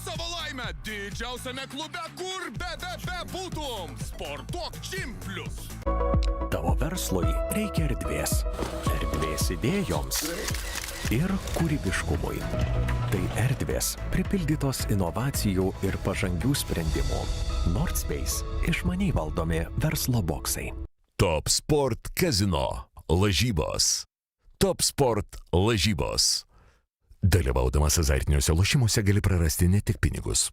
savo laimę didžiausiame klube, kur būtum. Sportuok Čimplius. Tavo verslui reikia erdvės. Erdvės idėjoms ir kūrybiškumui. Tai erdvės pripildytos inovacijų ir pažangių sprendimų. Nordspace išmaniai valdomi verslo boksai. Top Sport Casino. Lažybos. Top Sport lažybos. Dalyvaudamas azartiniuose lošimuose gali prarasti ne tik pinigus.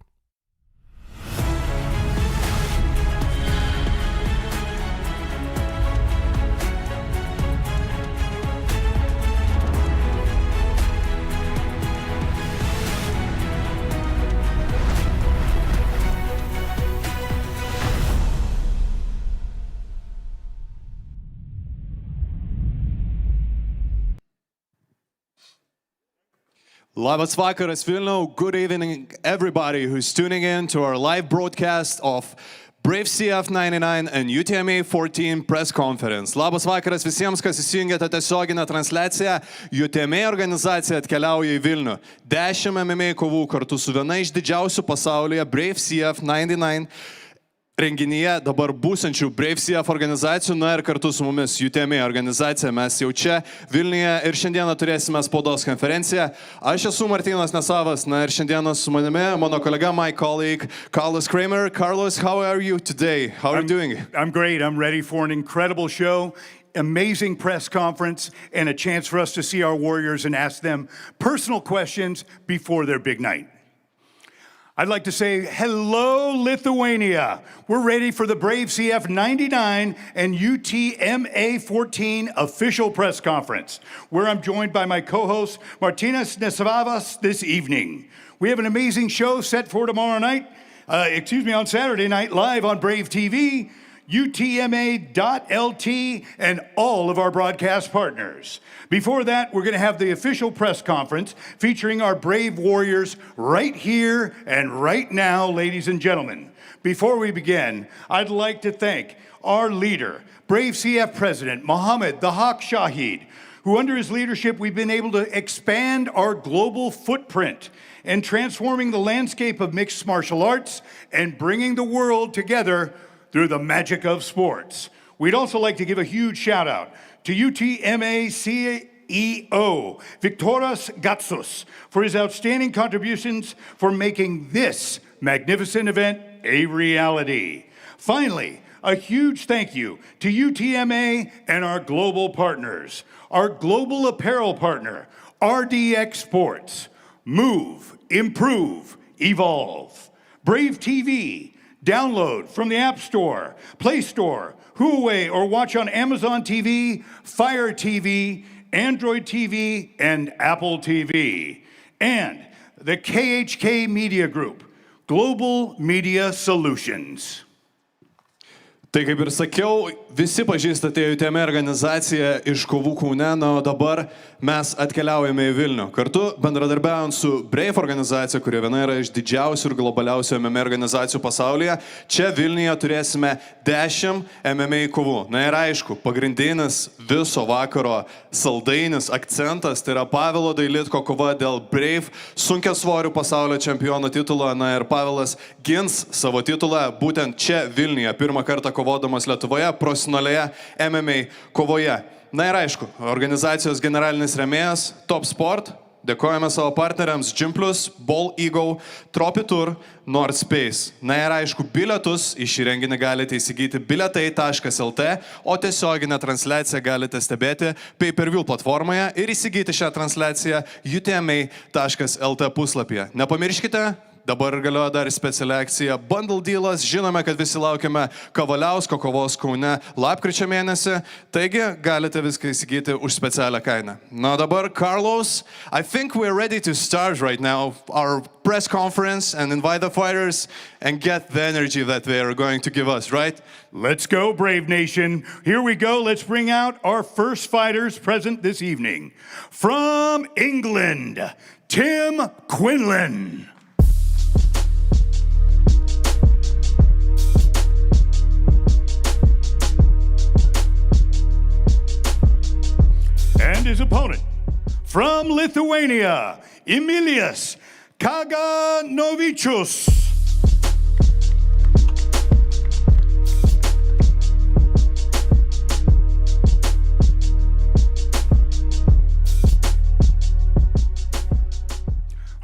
Labas vakaras, Vilnius. Good evening, everybody who's tuning in to our live broadcast of Brave CF99 and UTMA.LT press conference. Labas vakaras visiems, kas įsijungėte tiesioginę transliaciją. UTMA organizacija atkeliauja į Vilnių. 10 MMA kovų kartu su viena iš didžiausių pasaulyje Brave CF99 renginyje dabar būsančių Brave CF organizacijų, na ir kartu su mumis UTMA organizacija. Mes jau čia Vilniuje ir šiandieną turėsime spaudos konferenciją. Aš esu Martynas Nesavas, na ir šiandieną su manimi mano kolega, my colleague, Carlos Kramer. Carlos, how are you today? How are you doing? I'm great. I'm ready for an incredible show, amazing press conference, and a chance for us to see our warriors and ask them personal questions before their big night. I'd like to say hello, Lithuania. We're ready for the Brave CF99 and UTMA.LT official press conference, where I'm joined by my co-host, Martynas Nesavas, this evening. We have an amazing show set for tomorrow night, on Saturday night, live on Brave TV, UTMA.LT, and all of our broadcast partners. Before that, we're going to have the official press conference featuring our brave warriors right here and right now, ladies and gentlemen. Before we begin, I'd like to thank our leader, Brave CF President Mohammed the Hawk Shahid, who under his leadership we've been able to expand our global footprint and transforming the landscape of mixed martial arts and bringing the world together through the magic of sports. We'd also like to give a huge shout out to UTMA CEO Viktoras Gatsus for his outstanding contributions for making this magnificent event a reality. Finally, a huge thank you to UTMA and our global partners, our global apparel partner, RDX Sports, Move, Improve, Evolve, Brave TV, download from the App Store, Play Store, Huawei, or watch on Amazon TV, Fire TV, Android TV, and Apple TV. And the KHK Media Group, Global Media Solutions. Tai kaip ir sakiau, visi pažįstate UTMA organizaciją iš kovų Kaune, na o dabar mes atkeliaujame į Vilnių. Kartu bendradarbiaujant su Brave organizacija, kuri viena yra iš didžiausių ir globaliausių MMA organizacijų pasaulyje, čia Vilniuje turėsime 10 MMA kovų. Na ir aišku, pagrindinis viso vakaro saldainis, akcentas, tai yra Pavelo Dailidko kova dėl Brave sunkiasvorių pasaulio čempiono titulo. Na ir Pavelas gins savo titulą būtent čia Vilniuje, pirmą kartą kovodamas Lietuvoje, profesionalioje MMA kovoje. Na ir aišku, organizacijos generalinis rėmėjas Top Sport. Dėkojame savo partneriams Čimplius, Ball Eagle, Tropitur, Nordspace. Na ir aišku, bilietus į šį renginį galite įsigyti bilietai.lt, o tiesioginę transliaciją galite stebėti pay-per-view platformoje ir įsigyti šią transliaciją UTMA.LT puslapyje. Nepamirškite, dabar galioja dar speciali akcija Bundle Dealas. Žinome, kad visi laukiame Kavaliausko kovos Kaune lapkričio mėnesį, taigi galite viską įsigyti už specialią kainą. Na dabar, Carlos, I think we're ready to start right now our press conference and invite the fighters and get the energy that they are going to give us, right? Let's go, Brave Nation. Here we go. Let's bring out our first fighters present this evening. From England, Tim Quinlan. And his opponent, from Lithuania, Emilius Kaganovičius.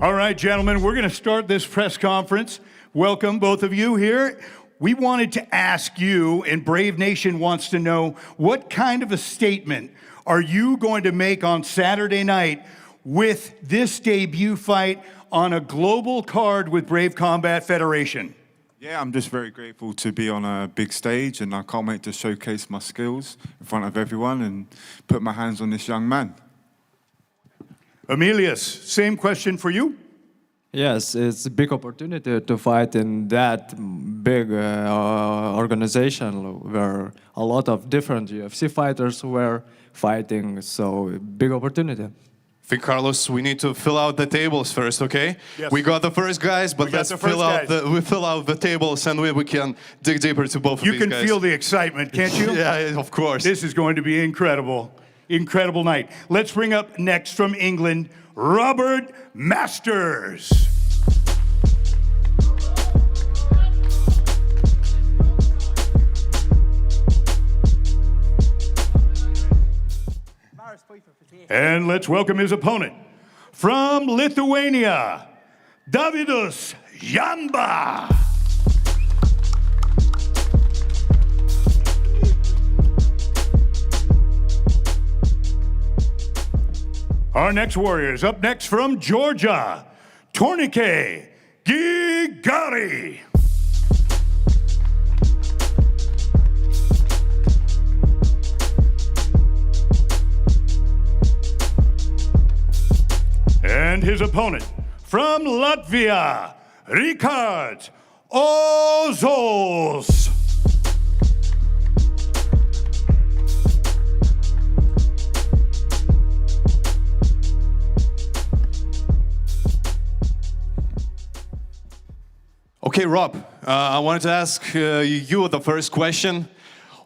All right, gentlemen, we're going to start this press conference. Welcome, both of you here. We wanted to ask you, and Brave Nation wants to know, what kind of a statement are you going to make on Saturday night with this debut fight on a global card with Brave Combat Federation? Yeah, I'm just very grateful to be on a big stage, and I can't wait to showcase my skills in front of everyone and put my hands on this young man. Emilius, same question for you. Yes, it's a big opportunity to fight in that big organization where a lot of different UFC fighters were fighting, so big opportunity. I think, Carlos, we need to fill out the tables first, okay? Yes. We got the first guys, but let's fill out the tables, and we can dig deeper to both of these guys. You can feel the excitement, can't you? Yeah, of course. This is going to be incredible. Incredible night. Let's bring up next from England, Robert Masters. And let's welcome his opponent from Lithuania, Davidas Jamba. Our next warriors, up next from Georgia, Tourniquet Gigari. And his opponent from Latvia, Rikards Ozols. Okay, Rob, I wanted to ask you the first question.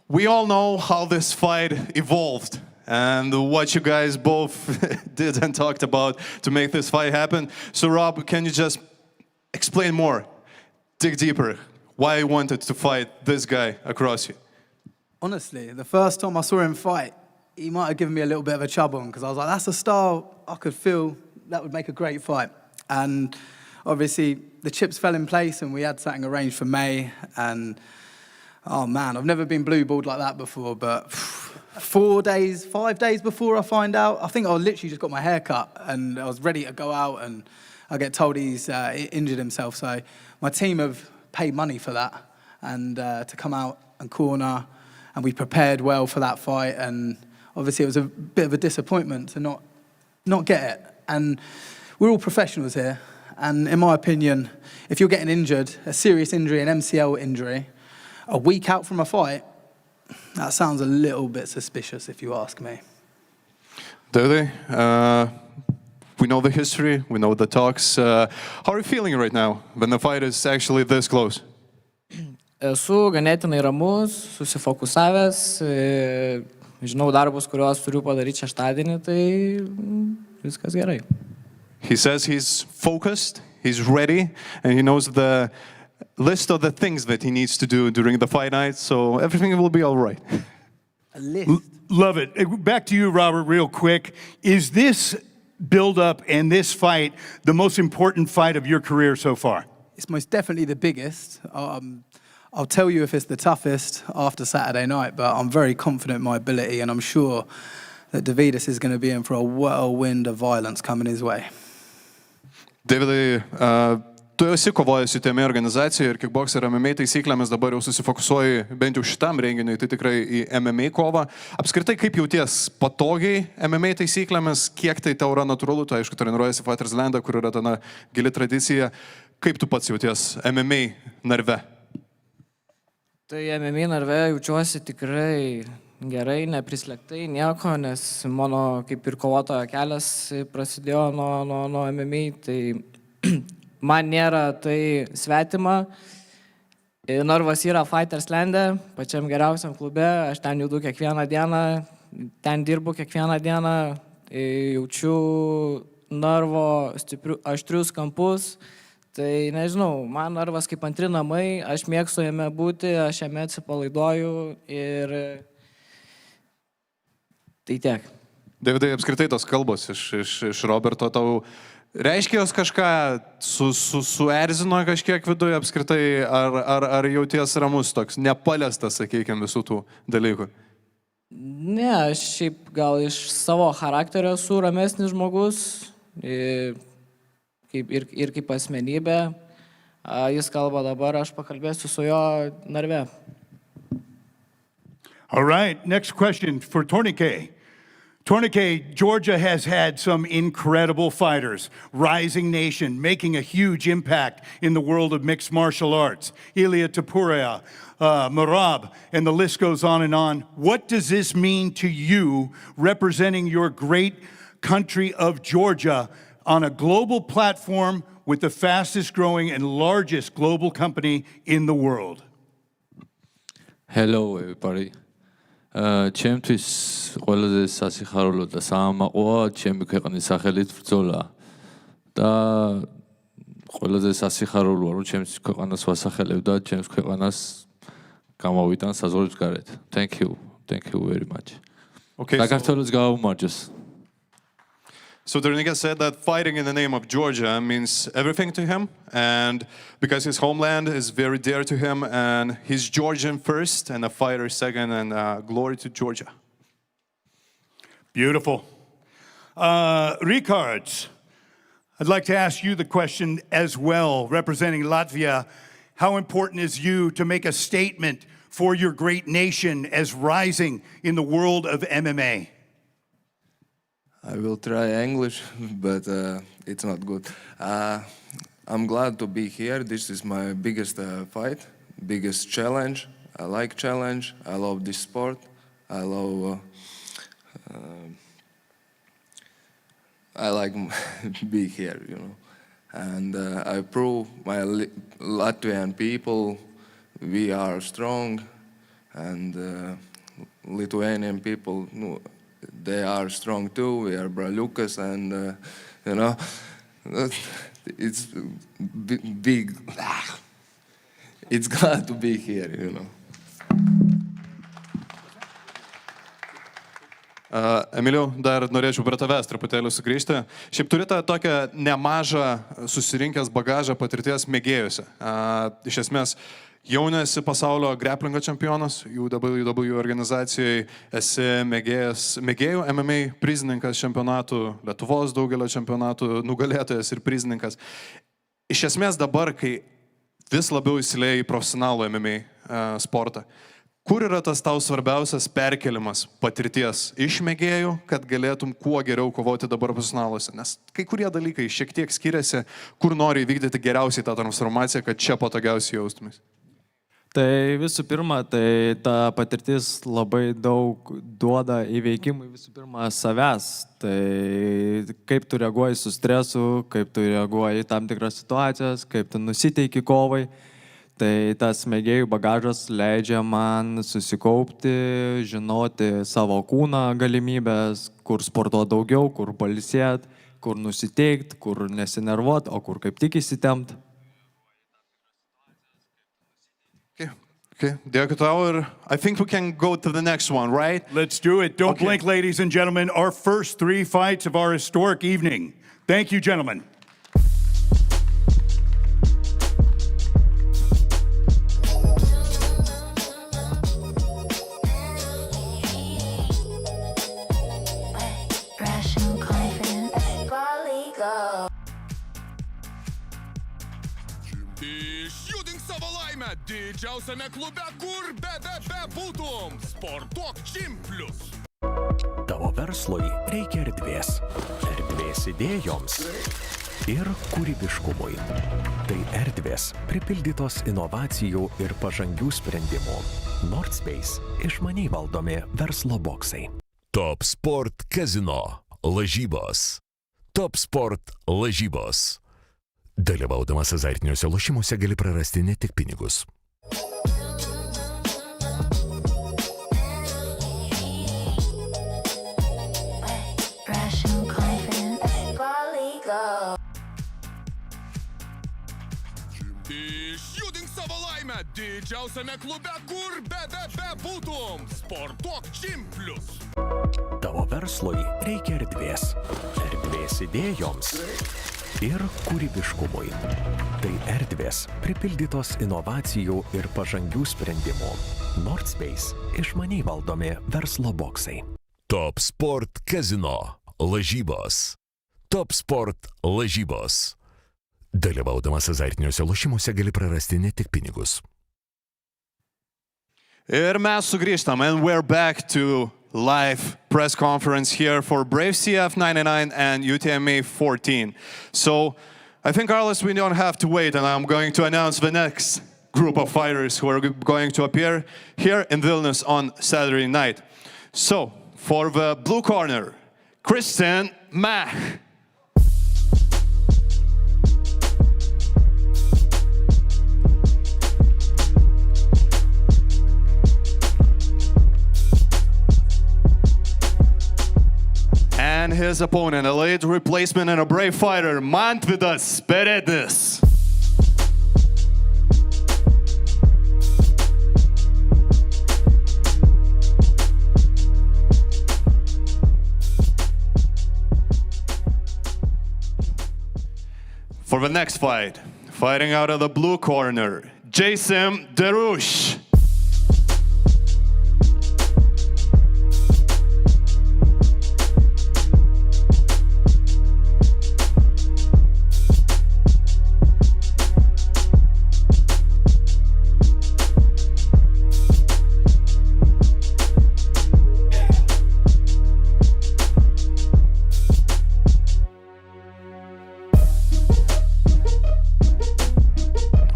We all know how this fight evolved and what you guys both did and talked about to make this fight happen. So, Rob, can you just explain more, dig deeper, why you wanted to fight this guy across you? Honestly, the first time I saw him fight, he might have given me a little bit of a chub on, because I was like, that's a style I could feel that would make a great fight. And obviously, the chips fell in place and we had something arranged for May. And, oh man, I've never been blue-balled like that before, but 5 days before I find out, I think I literally just got my hair cut and I was ready to go out, and I get told he's injured himself. So my team have paid money for that, and to come out and corner, and we prepared well for that fight. And obviously it was a bit of a disappointment to not get it. And we're all professionals here. And in my opinion, if you're getting injured, a serious injury, an MCL injury, a week out from a fight, that sounds a little bit suspicious if you ask me. David, we know the history, we know the talks. How are you feeling right now when the fight is actually this close? Esu ganėtinai ramus, susifokusavęs, žinau darbus, kuriuos turiu padaryti šeštadienį, tai viskas gerai. He says he's focused, he's ready, and he knows the list of the things that he needs to do during the fight night, so everything will be all right. A list? Love it. Back to you, Robert, real quick. Is this build-up and this fight the most important fight of your career so far? It's most definitely the biggest. I'll tell you if it's the toughest after Saturday night, but I'm very confident in my ability, and I'm sure that Davidas is going to be in for a whirlwind of violence coming his way. Davidai, tu esi kovojęs UTMA organizacijoje ir kickboxerio MMA taisyklėmis, dabar jau susifokusuoji bent jau šitam renginiui, tai tikrai į MMA kovą. Apskritai, kaip jauties patogiai MMA taisyklėmis, kiek tai tau yra natūralu, tu aišku treniruojasi Fighters Landą, kur yra ta gili tradicija. Kaip tu pats jauties MMA narve? Tai MMA narve jaučiuosi tikrai gerai, neprislėgtai, nieko, nes mano kaip ir kovotojo kelias prasidėjo nuo MMA, tai man nėra tai svetima. Narvas yra Fighters Lande, pačiam geriausiam klube, aš ten judu kiekvieną dieną, ten dirbu kiekvieną dieną, jaučiu narvo aštrius kampus. Tai nežinau, man narvas kaip antri namai, aš mėgstu jame būti, aš jame atsipalaiduoju ir tai tiek. Davidai, apskritai tos kalbos iš Roberto tau reiškia jos kažką, suerzino kažkiek viduje apskritai, ar jauties ramus toks, nepaliestas, sakykime, visų tų dalykų? Ne, aš šiaip gal iš savo charakterio esu ramesnis žmogus. Ir kaip asmenybė, jis kalba dabar, aš pakalbėsiu su jo narve. All right, next question for Tourniquet. Tourniquet, Georgia has had some incredible fighters, rising nation, making a huge impact in the world of mixed martial arts. Ilia Topuria, Merab, and the list goes on and on. What does this mean to you, representing your great country of Georgia, on a global platform with the fastest growing and largest global company in the world? Hello everybody. ჩემთვის ყველაზე სასიხარულო და საამაყოა ჩემი ქვეყნის სახელით ბრძოლა. და ყველაზე სასიხარულოა რომ ჩემს ქვეყანას ვასახელებ და ჩემს ქვეყანას გამოვიტან საზღვრების გარეთ. Thank you very much. Okay. საქართველოს გაუმარჯოს. So Tourniquet said that fighting in the name of Georgia means everything to him, and because his homeland is very dear to him, and he's Georgian first, and a fighter second, and glory to Georgia. Beautiful. Ricards, I'd like to ask you the question as well, representing Latvia. How important is you to make a statement for your great nation as rising in the world of MMA? I will try English, but it's not good. I'm glad to be here. This is my biggest fight, biggest challenge. I like challenge. I love this sport. I like be here, you know. And I prove my Latvian people, we are strong, and Lithuanian people, they are strong too. We are Braliukas, and you know, it's big. It's glad to be here, you know. Emiliau, dar norėčiau prie tavęs truputėlį sugrįžti. Šiaip turite tokią nemažą susirinkęs bagažą patirties mėgėjuose. Iš esmės, jau nesi pasaulio greplingo čempionas, UTMA.LT organizacijai, esi mėgėjų MMA prizininkas čempionatų, Lietuvos daugelio čempionatų nugalėtojas ir prizininkas. Iš esmės dabar, kai vis labiau įsilieji į profesionalų MMA sportą, kur yra tas tau svarbiausias perkelimas patirties iš mėgėjų, kad galėtum kuo geriau kovoti dabar profesionaluose? Nes kai kurie dalykai šiek tiek skiriasi, kur nori įvykdyti geriausiai tą transformaciją, kad čia patogiausiai jaustumės. Tai visų pirma, tai ta patirtis labai daug duoda įveikimui visų pirma savęs. Tai kaip tu reaguoji su stresu, kaip tu reaguoji į tam tikras situacijas, kaip tu nusiteiki kovai. Tai tas mėgėjų bagažas leidžia man susikaupti, žinoti savo kūną galimybės, kur sportuoti daugiau, kur pailsėti, kur nusiteikti, kur nesinervuoti, o kur kaip tik įsitempti. Okay, dėkui tau ir I think we can go to the next one, right? Let's do it. Don't blink, ladies and gentlemen. Our first 3 fights of our historic evening. Thank you, gentlemen. Išjudink savo laimę didžiausiame klube, kur bebūtum. Sportuok Čimplius. Tavo verslui reikia erdvės. Erdvės idėjoms ir kūrybiškumui. Tai erdvės pripildytos inovacijų ir pažangių sprendimų. Nordspace išmaniai valdomi verslo boksai. Top Sport Casino lažybos. Top Sport lažybos. Dalyvaudamas azartiniuose lošimuose gali prarasti ne tik pinigus. Išjudink savo laimę didžiausiame klube, kur bebūtum. Sportuok Gym+. Tavo verslui reikia erdvės. Erdvės idėjoms ir kūrybiškumui. Tai erdvės pripildytos inovacijų ir pažangių sprendimų. Nordspace – išmaniai valdomi verslo boksai. Top Sport Kazino lažybos. Top Sport lažybos. Dalyvaudamas azartiniuose lošimuose gali prarasti ne tik pinigus. Ir mes sugrįžtam, and we're back to live press conference here for Brave CF99 and UTMA.LT. So I think, Carlos, we don't have to wait, and I'm going to announce the next group of fighters who are going to appear here in Vilnius on Saturday night. So, for the blue corner, Christian Mach. And his opponent, a late replacement and a brave fighter, Mantvydas Peredis. For the next fight, fighting out of the blue corner, Jason Derush.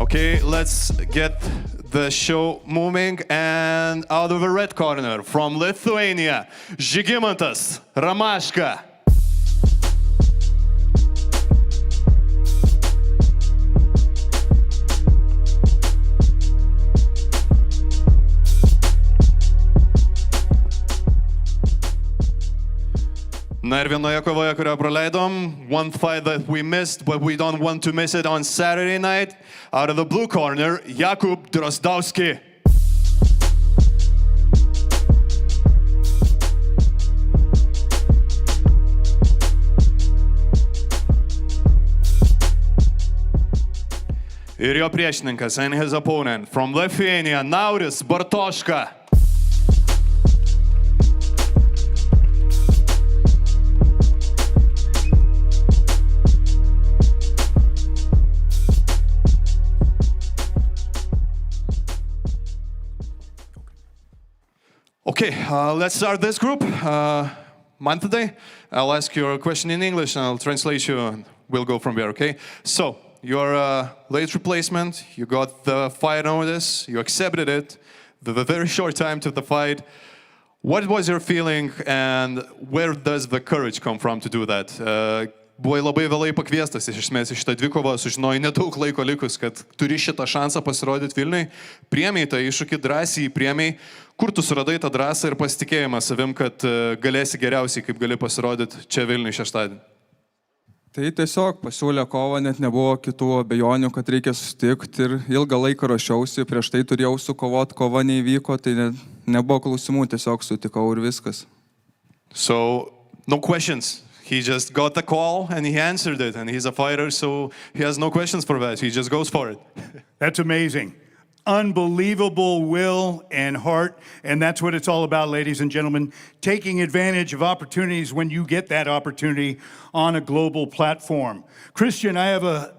Okay, let's get the show moving, and out of the red corner from Lithuania, Žygimantas Ramaška. Na ir vienoje kovoje, kurią praleidom, one fight that we missed, but we don't want to miss it on Saturday night. Out of the blue corner, Jakub Drozdowski. Ir jo priešininkas, and his opponent, from Lithuania, Nauris Bartoška. Okay, let's start this group. Monday, I'll ask you a question in English and I'll translate you and we'll go from there, okay? So, you're a late replacement, you got the fight notice, you accepted it, the very short time to the fight. What was your feeling and where does the courage come from to do that? Buvai labai vėlai pakviestas iš esmės į šitą dvikovą, sužinojai nedaug laiko likus, kad turi šitą šansą pasirodyti Vilniui. Priėmei tą iššūkį, drąsiai priėmei. Kur tu suradai tą drąsą ir pasitikėjimą savim, kad galėsi geriausiai, kaip gali pasirodyti čia Vilniui šeštadienį? Tai tiesiog pasiūlė kovą, net nebuvo kitų abejonių, kad reikia susitikti ir ilgą laiką rašiausi, prieš tai turėjau sukovoti, kova neįvyko, tai nebuvo klausimų, tiesiog sutikau ir viskas. So, no questions. He just got the call and he answered it, and he's a fighter, so he has no questions for that. He just goes for it. That's amazing. Unbelievable will and heart, and that's what it's all about, ladies and gentlemen. Taking advantage of opportunities when you get that opportunity on a global platform. Christian, I have a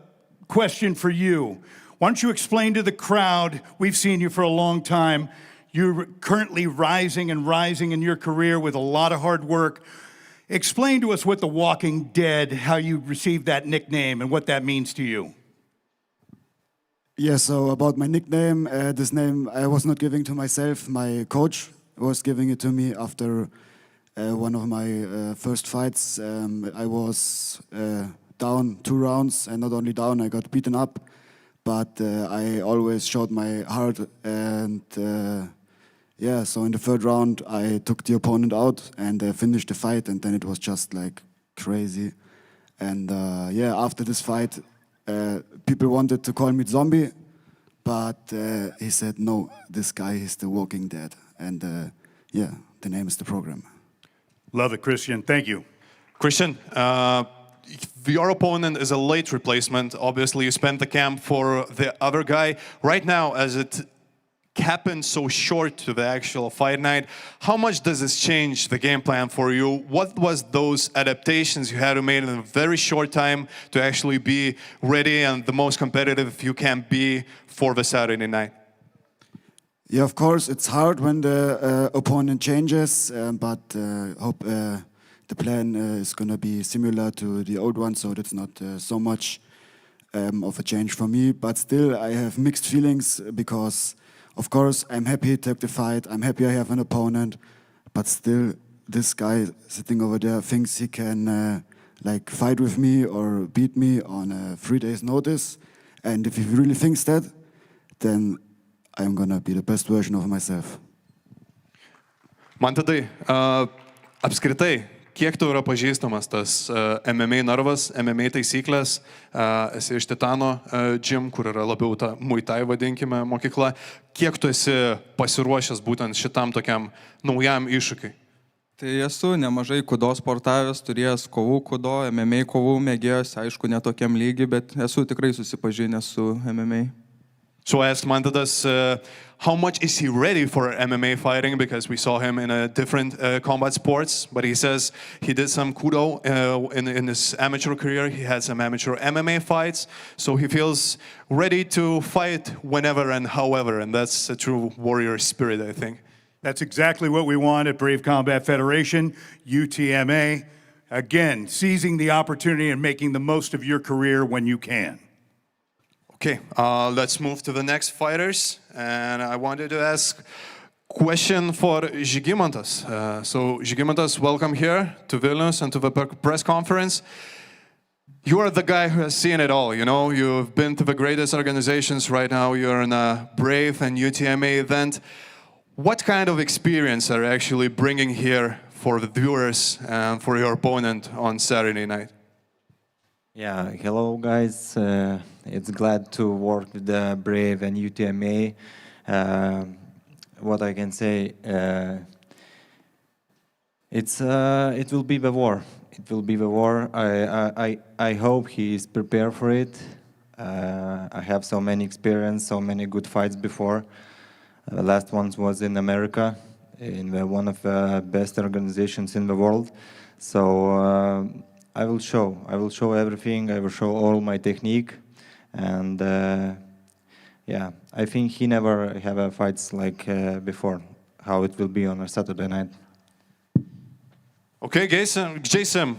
question for you. Why don't you explain to the crowd, we've seen you for a long time, you're currently rising and rising in your career with a lot of hard work. Explain to us what The Walking Dead, how you received that nickname and what that means to you. Yeah, so about my nickname, this name I was not giving to myself. My coach was giving it to me after one of my first fights. I was down 2 rounds, and not only down, I got beaten up. But I always showed my heart, and yeah, so in the 3rd round, I took the opponent out and finished the fight, and then it was just like crazy. And yeah, after this fight, People wanted to call me zombie, but he said, no, this guy is the walking dead. And yeah, the name is the program. Love it, Christian. Thank you. Christian, your opponent is a late replacement. Obviously, you spent the camp for the other guy. Right now, as it happened so short to the actual fight night, how much does this change the game plan for you? What was those adaptations you had to make in a very short time to actually be ready and the most competitive you can be for the Saturday night? Yeah, of course, it's hard when the opponent changes, but hope the plan is going to be similar to the old one, so that's not so much of a change for me. But still, I have mixed feelings because, of course, I'm happy to take the fight. I'm happy I have an opponent, but still, this guy sitting over there thinks he can like fight with me or beat me on 3 days' notice. And if he really thinks that, then I'm gonna be the best version of myself. Man tada, apskritai, kiek tau yra pažįstamas tas MMA narvas, MMA taisyklės, esi iš Titano gym, kur yra labiau ta Muay Thai, vadinkime, mokykla. Kiek tu esi pasiruošęs būtent šitam tokiam naujam iššūkiui? Tai esu nemažai kudo sportavęs, turėjęs kovų kudo, MMA kovų mėgėjęs, aišku, netokiam lygiai, bet esu tikrai susipažinęs su MMA. So I asked Mantadas, how much is he ready for MMA fighting? Because we saw him in a different combat sports, but he says he did some kudo in his amateur career. He had some amateur MMA fights, so he feels ready to fight whenever and however, and that's a true warrior spirit, I think. That's exactly what we want at Brave Combat Federation, UTMA. Again, seizing the opportunity and making the most of your career when you can. Okay, let's move to the next fighters, and I wanted to ask question for Žygimantas. So Žygimantas, welcome here to Vilnius and to the press conference. You are the guy who has seen it all, you know, you've been to the greatest organizations. Right now you're in a Brave and UTMA event. What kind of experience are you actually bringing here for the viewers and for your opponent on Saturday night? Yeah, hello guys. It's glad to work with the Brave and UTMA. What I can say, it will be the war. It will be the war. I hope he is prepared for it. I have so many experience, so many good fights before. The last one was in America, in one of the best organizations in the world. So I will show everything. I will show all my technique, and yeah, I think he never have a fights like before. How it will be on a Saturday night. Okay, Jason,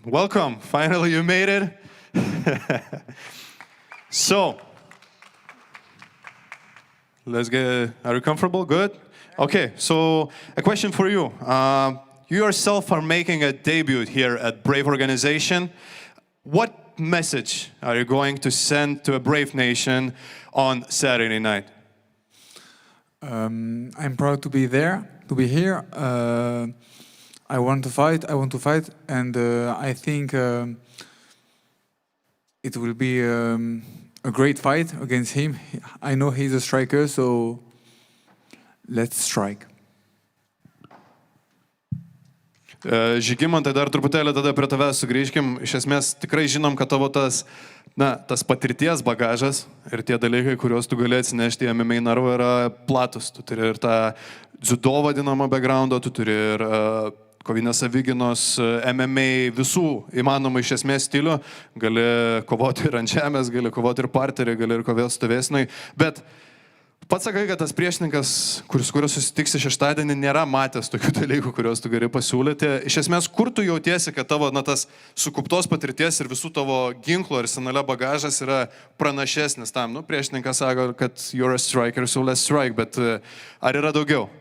welcome. Finally, you made it. So, let's get. Are you comfortable? Good. Okay. So, a question for you. You yourself are making a debut here at Brave Organization. What message are you going to send to a Brave Nation on Saturday night? I'm proud to be there, to be here. I want to fight, and I think it will be a great fight against him. I know he's a striker, so let's strike. Žygimantai, dar truputėlį tada prie tavęs sugrįžkim. Iš esmės tikrai žinom, kad tavo tas patirties bagažas ir tie dalykai, kuriuos tu gali atsinešti į MMA narvą, yra platus. Tu turi ir tą dziudo vadinamą backgroundą, tu turi ir kovinės savigynos, MMA, visų įmanomų iš esmės stilių. Gali kovoti ir ant žemės, gali kovoti ir parterį, gali ir kovėti stovėsnai. Bet pats sakai, kad tas priešininkas, kuris susitiksi šeštadienį, nėra matęs tokių dalykų, kuriuos tu gali pasiūlyti. Iš esmės, kur tu jautiesi, kad tavo tas sukauptos patirties ir visų tavo ginklų arsenale bagažas yra pranašesnis tam? Priešininkas sako, kad you're a striker, so let's strike, bet ar yra daugiau?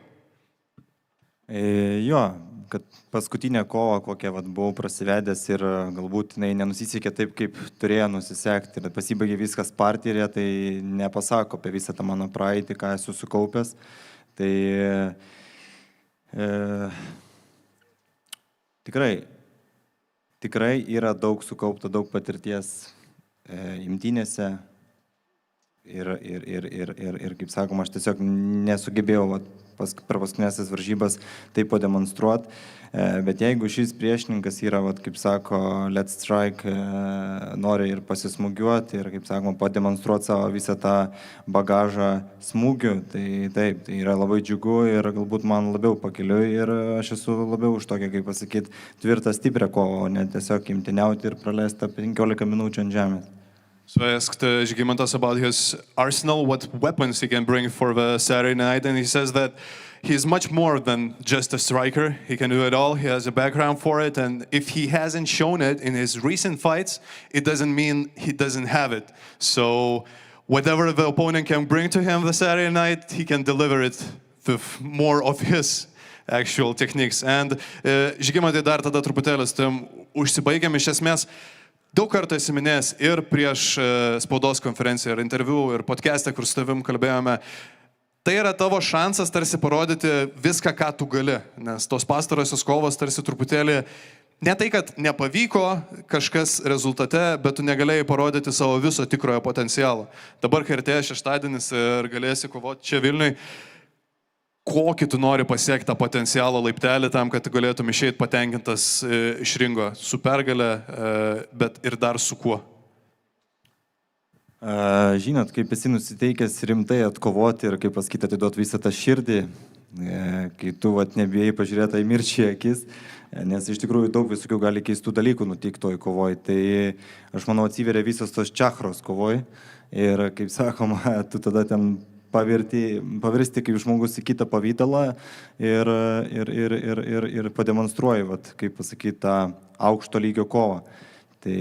Jo, kad paskutinę kovą, kokią buvau prasivedęs ir galbūt jinai nenusisekė taip, kaip turėjo nusisekti. Ir pasibaigė viskas parterė, tai nepasako apie visą tą mano praeitį, ką esu sukaupęs. Tai tikrai yra daug sukaupta, daug patirties. imtynėse. Ir kaip sakoma, aš tiesiog nesugebėjau per paskutinėsias varžybas tai pademonstruoti. Bet jeigu šis priešininkas yra, kaip sako, let's strike, nori ir pasismūgiuoti ir, kaip sakoma, pademonstruoti savo visą tą bagažą smūgių, tai taip, tai yra labai džiugu ir galbūt man labiau pakeliu ir aš esu labiau už tokią, kaip pasakyti, tvirtą, stiprią kovą, o ne tiesiog imtyniauti ir praleisti 15 minučių ant žemės. So I asked Žygimantas about his arsenal, what weapons he can bring for the Saturday night, and he says that he's much more than just a striker. He can do it all. He has a background for it, and if he hasn't shown it in his recent fights, it doesn't mean he doesn't have it. So whatever the opponent can bring to him the Saturday night, he can deliver it with more of his actual techniques. And Žygimantai, dar tada truputėlį su tim užsibaigiam. Iš esmės, daug kartų esi minėjęs ir prieš spaudos konferenciją, ir interviu, ir podcast'e, kur su tavim kalbėjome. Tai yra tavo šansas tarsi parodyti viską, ką tu gali, nes tos pastarosios kovos tarsi truputėlį, ne tai, kad nepavyko kažkas rezultate, bet tu negalėjai parodyti savo viso tikrojo potencialo. Dabar, kai artėja šeštadienis ir galėsi kovoti čia Vilniui, kokį tu nori pasiekti tą potencialo laiptelį tam, kad galėtum išeiti patenkintas iš ringo su pergale, bet ir dar su kuo? Žinot, kaip esi nusiteikęs rimtai atkovoti ir, kaip pasakyti, atiduoti visą tą širdį, kai tu nebijai pažiūrėti į mirčią akis, nes iš tikrųjų daug visokių gali keistų dalykų nutikti toj kovoj. Tai aš manau atsiveria visos tos čakros kovoj ir, kaip sakoma, tu tada ten pavirsti kaip žmogus į kitą pavydalą ir pademonstruoji, kaip pasakyti, tą aukšto lygio kovą. Tai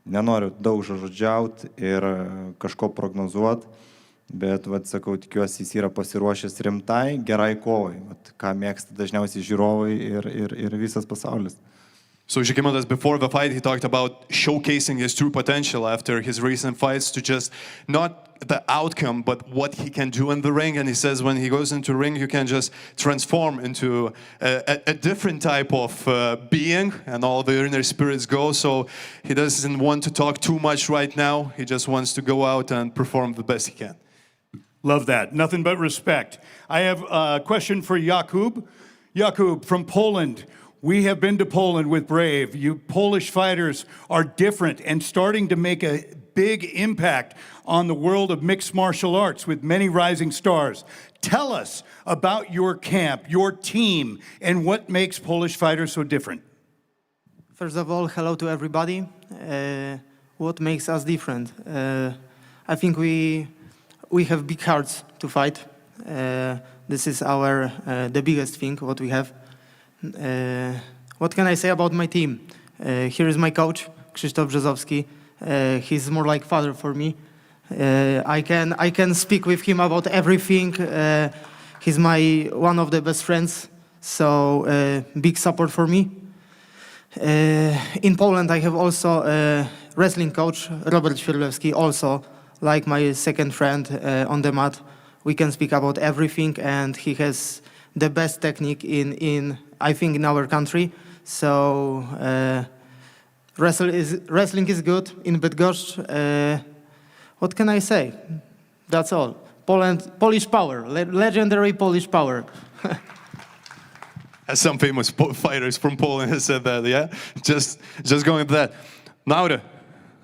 nenoriu daug žodžiauti ir kažko prognozuoti, bet, sakau, tikiuosi, jis yra pasiruošęs rimtai, gerai kovai, ką mėgsta dažniausiai žiūrovai ir visas pasaulis. So Žygimantas, before the fight, he talked about showcasing his true potential after his recent fights to just not the outcome, but what he can do in the ring. And he says when he goes into the ring, you can just transform into a different type of being, and all the inner spirits go. So he doesn't want to talk too much right now. He just wants to go out and perform the best he can. Love that. Nothing but respect. I have a question for Jakub. Jakub from Poland. We have been to Poland with Brave. You Polish fighters are different and starting to make a big impact on the world of mixed martial arts with many rising stars. Tell us about your camp, your team, and what makes Polish fighters so different. First of all, hello to everybody. What makes us different? I think we have big hearts to fight. This is the biggest thing what we have. What can I say about my team? Here is my coach, Krzysztof Brzezowski. He's more like father for me. I can speak with him about everything. He's one of the best friends, so big support for me. In Poland, I have also a wrestling coach, Robert Świerlewski, also like my second friend on the mat. We can speak about everything, and he has the best technique in I think in our country. So wrestling is good in Bydgoszcz. What can I say? That's all. Polish power, legendary Polish power. As some famous fighters from Poland have said that, yeah? Just going to that. Nauda,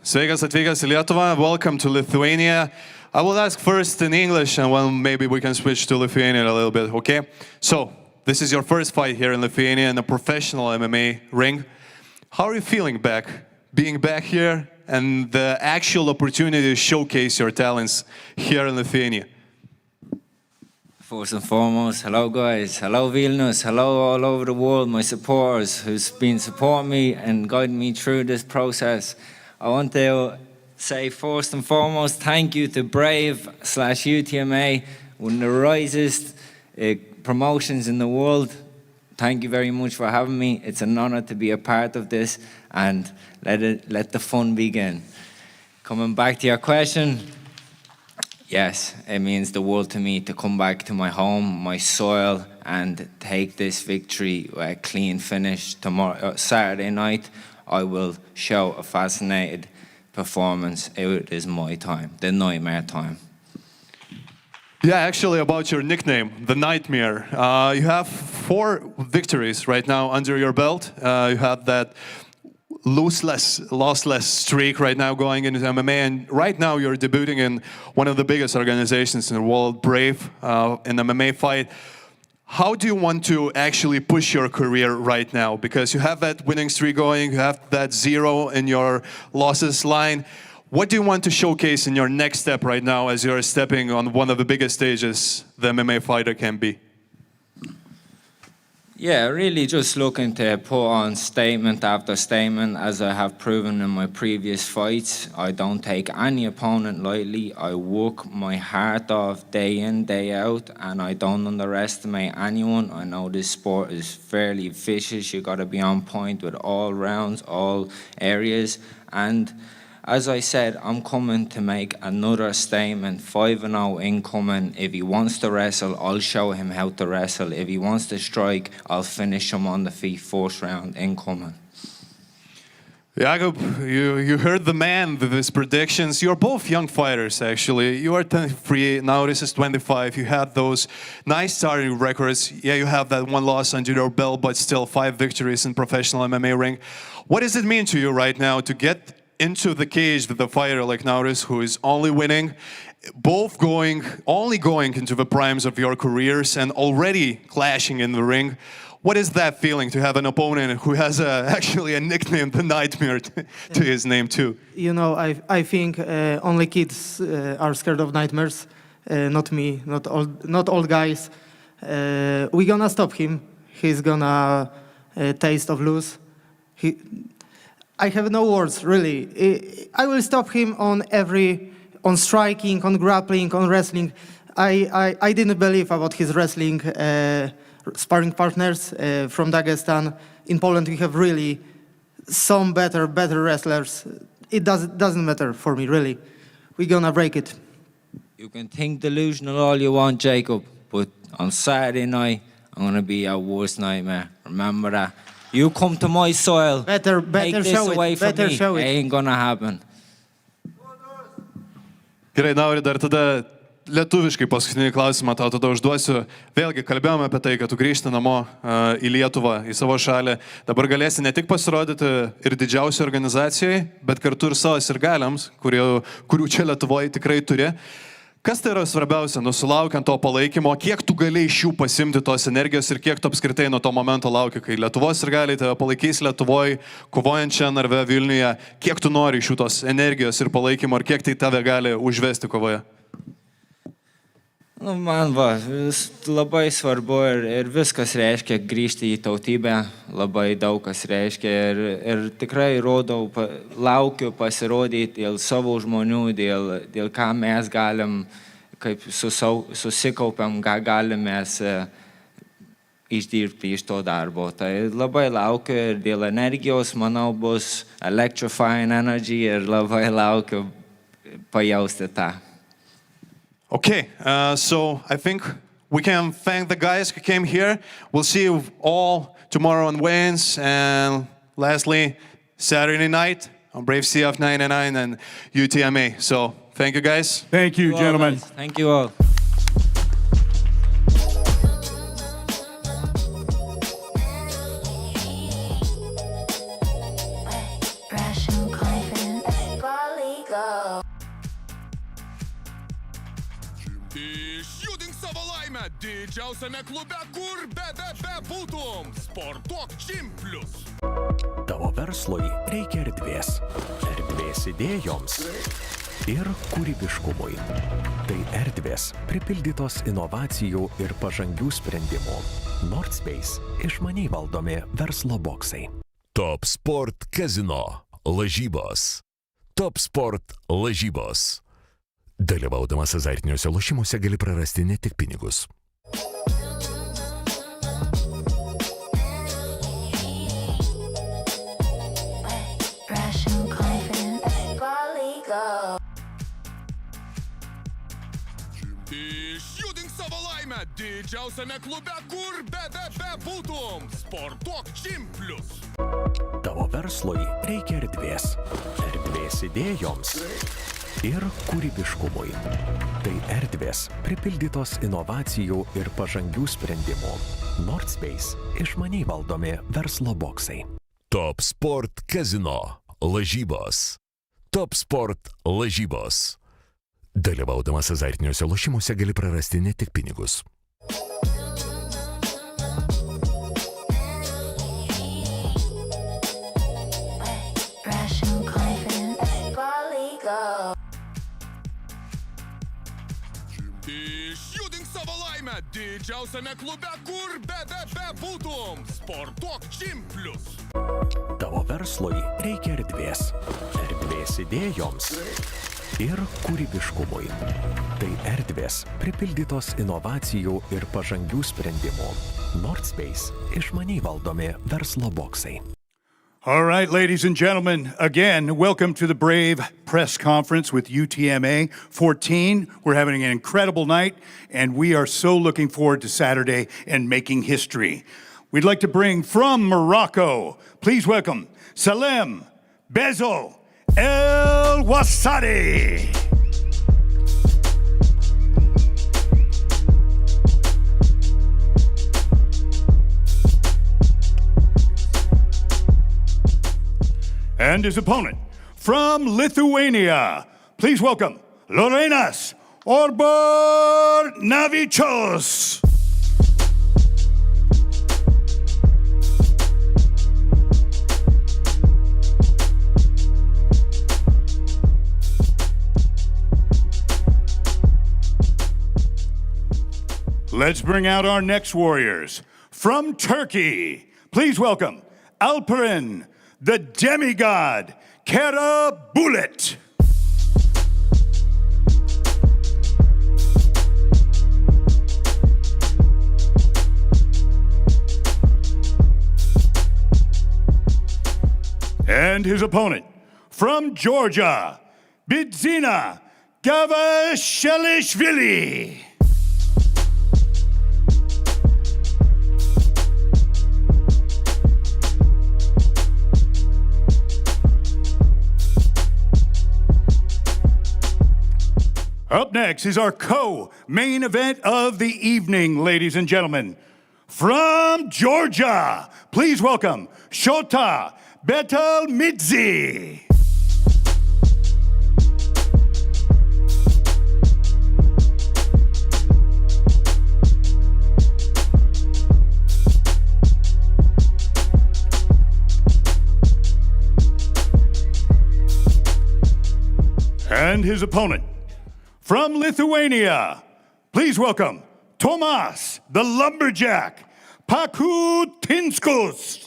sveikas atvykęs į Lietuvą. Welcome to Lithuania. I will ask first in English, and then maybe we can switch to Lithuanian a little bit, okay? So, this is your first fight here in Lithuania in a professional MMA ring. How are you feeling being back here and the actual opportunity to showcase your talents here in Lithuania? First and foremost, hello guys, hello Vilnius, hello all over the world, my supporters who's been supporting me and guiding me through this process. I want to say first and foremost, thank you to Brave/UTMA, one of the wisest promotions in the world. Thank you very much for having me. It's an honor to be a part of this, and let the fun begin. Coming back to your question, yes, it means the world to me to come back to my home, my soil, and take this victory, a clean finish tomorrow, Saturday night. I will show a fascinated performance, it is my time, the nightmare time. Yeah, actually, about your nickname, the Nightmare. You have 4 victories right now under your belt. You have that lossless streak right now going into MMA, and right now you're debuting in one of the biggest organizations in the world, Brave, in MMA fight. How do you want to actually push your career right now? Because you have that winning streak going, you have that 0 in your losses line. What do you want to showcase in your next step right now as you're stepping on one of the biggest stages the MMA fighter can be? Yeah, really just looking to put on statement after statement, as I have proven in my previous fights. I don't take any opponent lightly. I work my heart off day in, day out, and I don't underestimate anyone. I know this sport is fairly vicious. You got to be on point with all rounds, all areas, and as I said, I'm coming to make another statement, 5-0 incoming. If he wants to wrestle, I'll show him how to wrestle. If he wants to strike, I'll finish him on the feet, 4th round incoming. Jakub, you heard the man with his predictions. You're both young fighters, actually. You are 23, now this is 25. You had those nice starting records. Yeah, you have that 1 loss under your belt, but still 5 victories in professional MMA ring. What does it mean to you right now to get into the cage with a fighter like Nauris, who is only winning, both only going into the primes of your careers and already clashing in the ring? What is that feeling to have an opponent who has actually a nickname, the Nightmare, to his name too? You know, I think only kids are scared of nightmares, not me, not all guys. We're gonna stop him. He's gonna taste of lose. I have no words, really. I will stop him on striking, on grappling, on wrestling. I didn't believe about his wrestling sparring partners from Dagestan. In Poland, we have really some better wrestlers. It doesn't matter for me, really. We're gonna break it. You can think delusional all you want, Jacob, but on Saturday night, I'm gonna be your worst nightmare. Remember that. You come to my soil, take this away from me, it ain't gonna happen. Gerai, Nauri, dar tada lietuviškai paskutinį klausimą tau tada užduosiu. Vėlgi, kalbėjome apie tai, kad tu grįžti namo į Lietuvą, į savo šalį. Dabar galėsi ne tik pasirodyti ir didžiausiai organizacijai, bet kartu ir savo sirgaliams, kurių čia Lietuvoje tikrai turi. Kas tai yra svarbiausia, nusulaukiant to palaikymo, kiek tu gali iš jų pasimti tos energijos ir kiek tu apskritai nuo to momento lauki, kai Lietuvos sirgaliai tave palaikys Lietuvoje, kovojant čia Narve, Vilniuje, kiek tu nori iš jų tos energijos ir palaikymo ir kiek tai tave gali užvesti kovoje? Nu, man labai svarbu ir viskas reiškia grįžti į tautybę, labai daug kas reiškia ir tikrai rodau, laukiu pasirodyti dėl savo žmonių, dėl ką mes galim, kaip susikaupiam, ką galim mes išdirbti iš to darbo. Tai labai laukiu ir dėl energijos, manau, bus electrifying energy ir labai laukiu pajausti tą. Okay, so I think we can thank the guys who came here. We'll see you all tomorrow on weigh-ins, and lastly, Saturday night on Brave CF 99 and UTMA. So thank you, guys. Thank you, gentlemen. Thank you all. Išjudink savo laimę didžiausiame klube, kur būtum. Sportuok Čimplius. Tavo verslui reikia erdvės. Erdvės idėjoms ir kūrybiškumui. Tai erdvės pripildytos inovacijų ir pažangių sprendimų. Nordspace – išmaniai valdomi verslo boksai. Top Sport Kazino lažybos. Top Sport lažybos. Dalyvaudamas azartiniuose lošimuose gali prarasti ne tik pinigus. Išjudink savo laimę didžiausiame klube, kur būtum. Sportuok Čimplius. Tavo verslui reikia erdvės. Erdvės idėjoms ir kūrybiškumui. Tai erdvės pripildytos inovacijų ir pažangių sprendimų. Nordspace išmaniai valdomi verslo boksai. Top Sport Kazino lažybos. Top Sport lažybos. Dalyvaudamas azartiniuose lošimuose gali prarasti ne tik pinigus. Išjudink savo laimę didžiausiame klube, kur bebūtum. Sportuok Čimplius. Tavo verslui reikia erdvės. Erdvės idėjoms ir kūrybiškumui. Tai erdvės pripildytos inovacijų ir pažangių sprendimų. Nordspace išmaniai valdomi verslo boksai. All right, ladies and gentlemen, again, welcome to the Brave press conference with UTMA.LT. We're having an incredible night, and we are so looking forward to Saturday and making history. We'd like to bring from Morocco, please welcome Salem Bezo El Wasadi. And his opponent from Lithuania, please welcome Lorenas Orbornavichos. Let's bring out our next warriors. From Turkey, please welcome Alperen, the demigod, Kara Bullet. And his opponent, from Georgia, Bidzina Gavashelishvili. Up next is our co-main event of the evening, ladies and gentlemen. From Georgia, please welcome Shota Betelmidze. And his opponent, from Lithuania, please welcome Tomas, the lumberjack, Pakutinskus.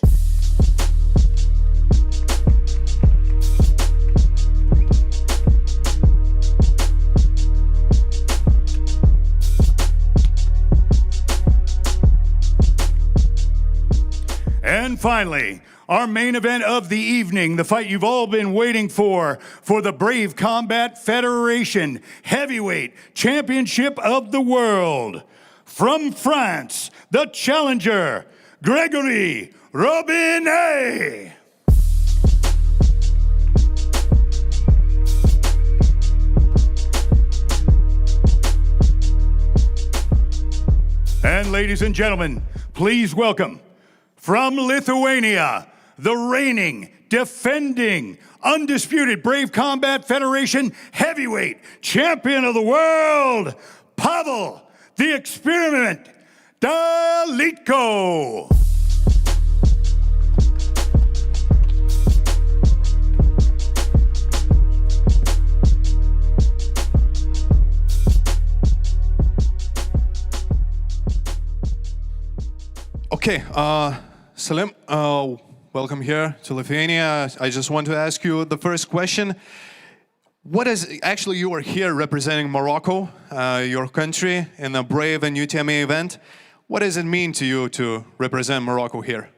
And finally, our main event of the evening, the fight you've all been waiting for the Brave Combat Federation Heavyweight Championship of the World. From France, the challenger, Gregory Robinet. And ladies and gentlemen, please welcome, from Lithuania, the reigning, defending, undisputed Brave Combat Federation Heavyweight Champion of the World, Pavel, the Experiment, Dailidko. Okay, Salim, welcome here to Lithuania. I just want to ask you the first question. What is, actually you are here representing Morocco, your country, in a Brave and UTMA event. What does it mean to you to represent Morocco here?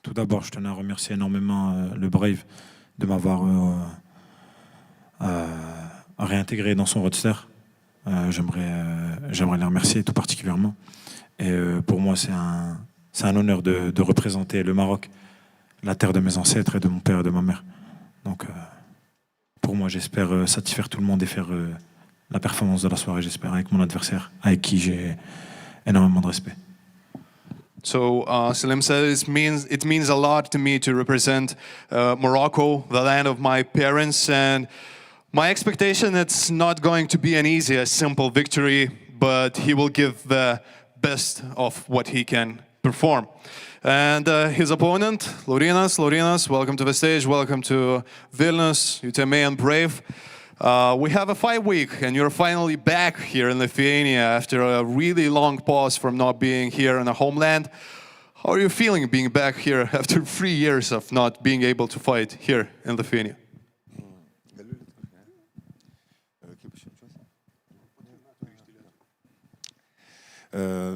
Tout d'abord, je tenais à remercier énormément le Brave de m'avoir réintégré dans son roster. J'aimerais les remercier tout particulièrement. Et pour moi, c'est un honneur de représenter le Maroc la terre de mes ancêtres et de mon père et de ma mère. Donc, pour moi, j'espère satisfaire tout le monde et faire la performance de la soirée, j'espère, avec mon adversaire, avec qui j'ai énormément de respect. So Salim says it means a lot to me to represent Morocco, the land of my parents, and my expectation it's not going to be an easy, a simple victory, but he will give the best of what he can perform. And his opponent, Laurynas. Laurynas, welcome to the stage. Welcome to Vilnius, UTMA and Brave. We have a 5 week, and you're finally back here in Lithuania after a really long pause from not being here in the homeland. How are you feeling being back here after 3 years of not being able to fight here in Lithuania?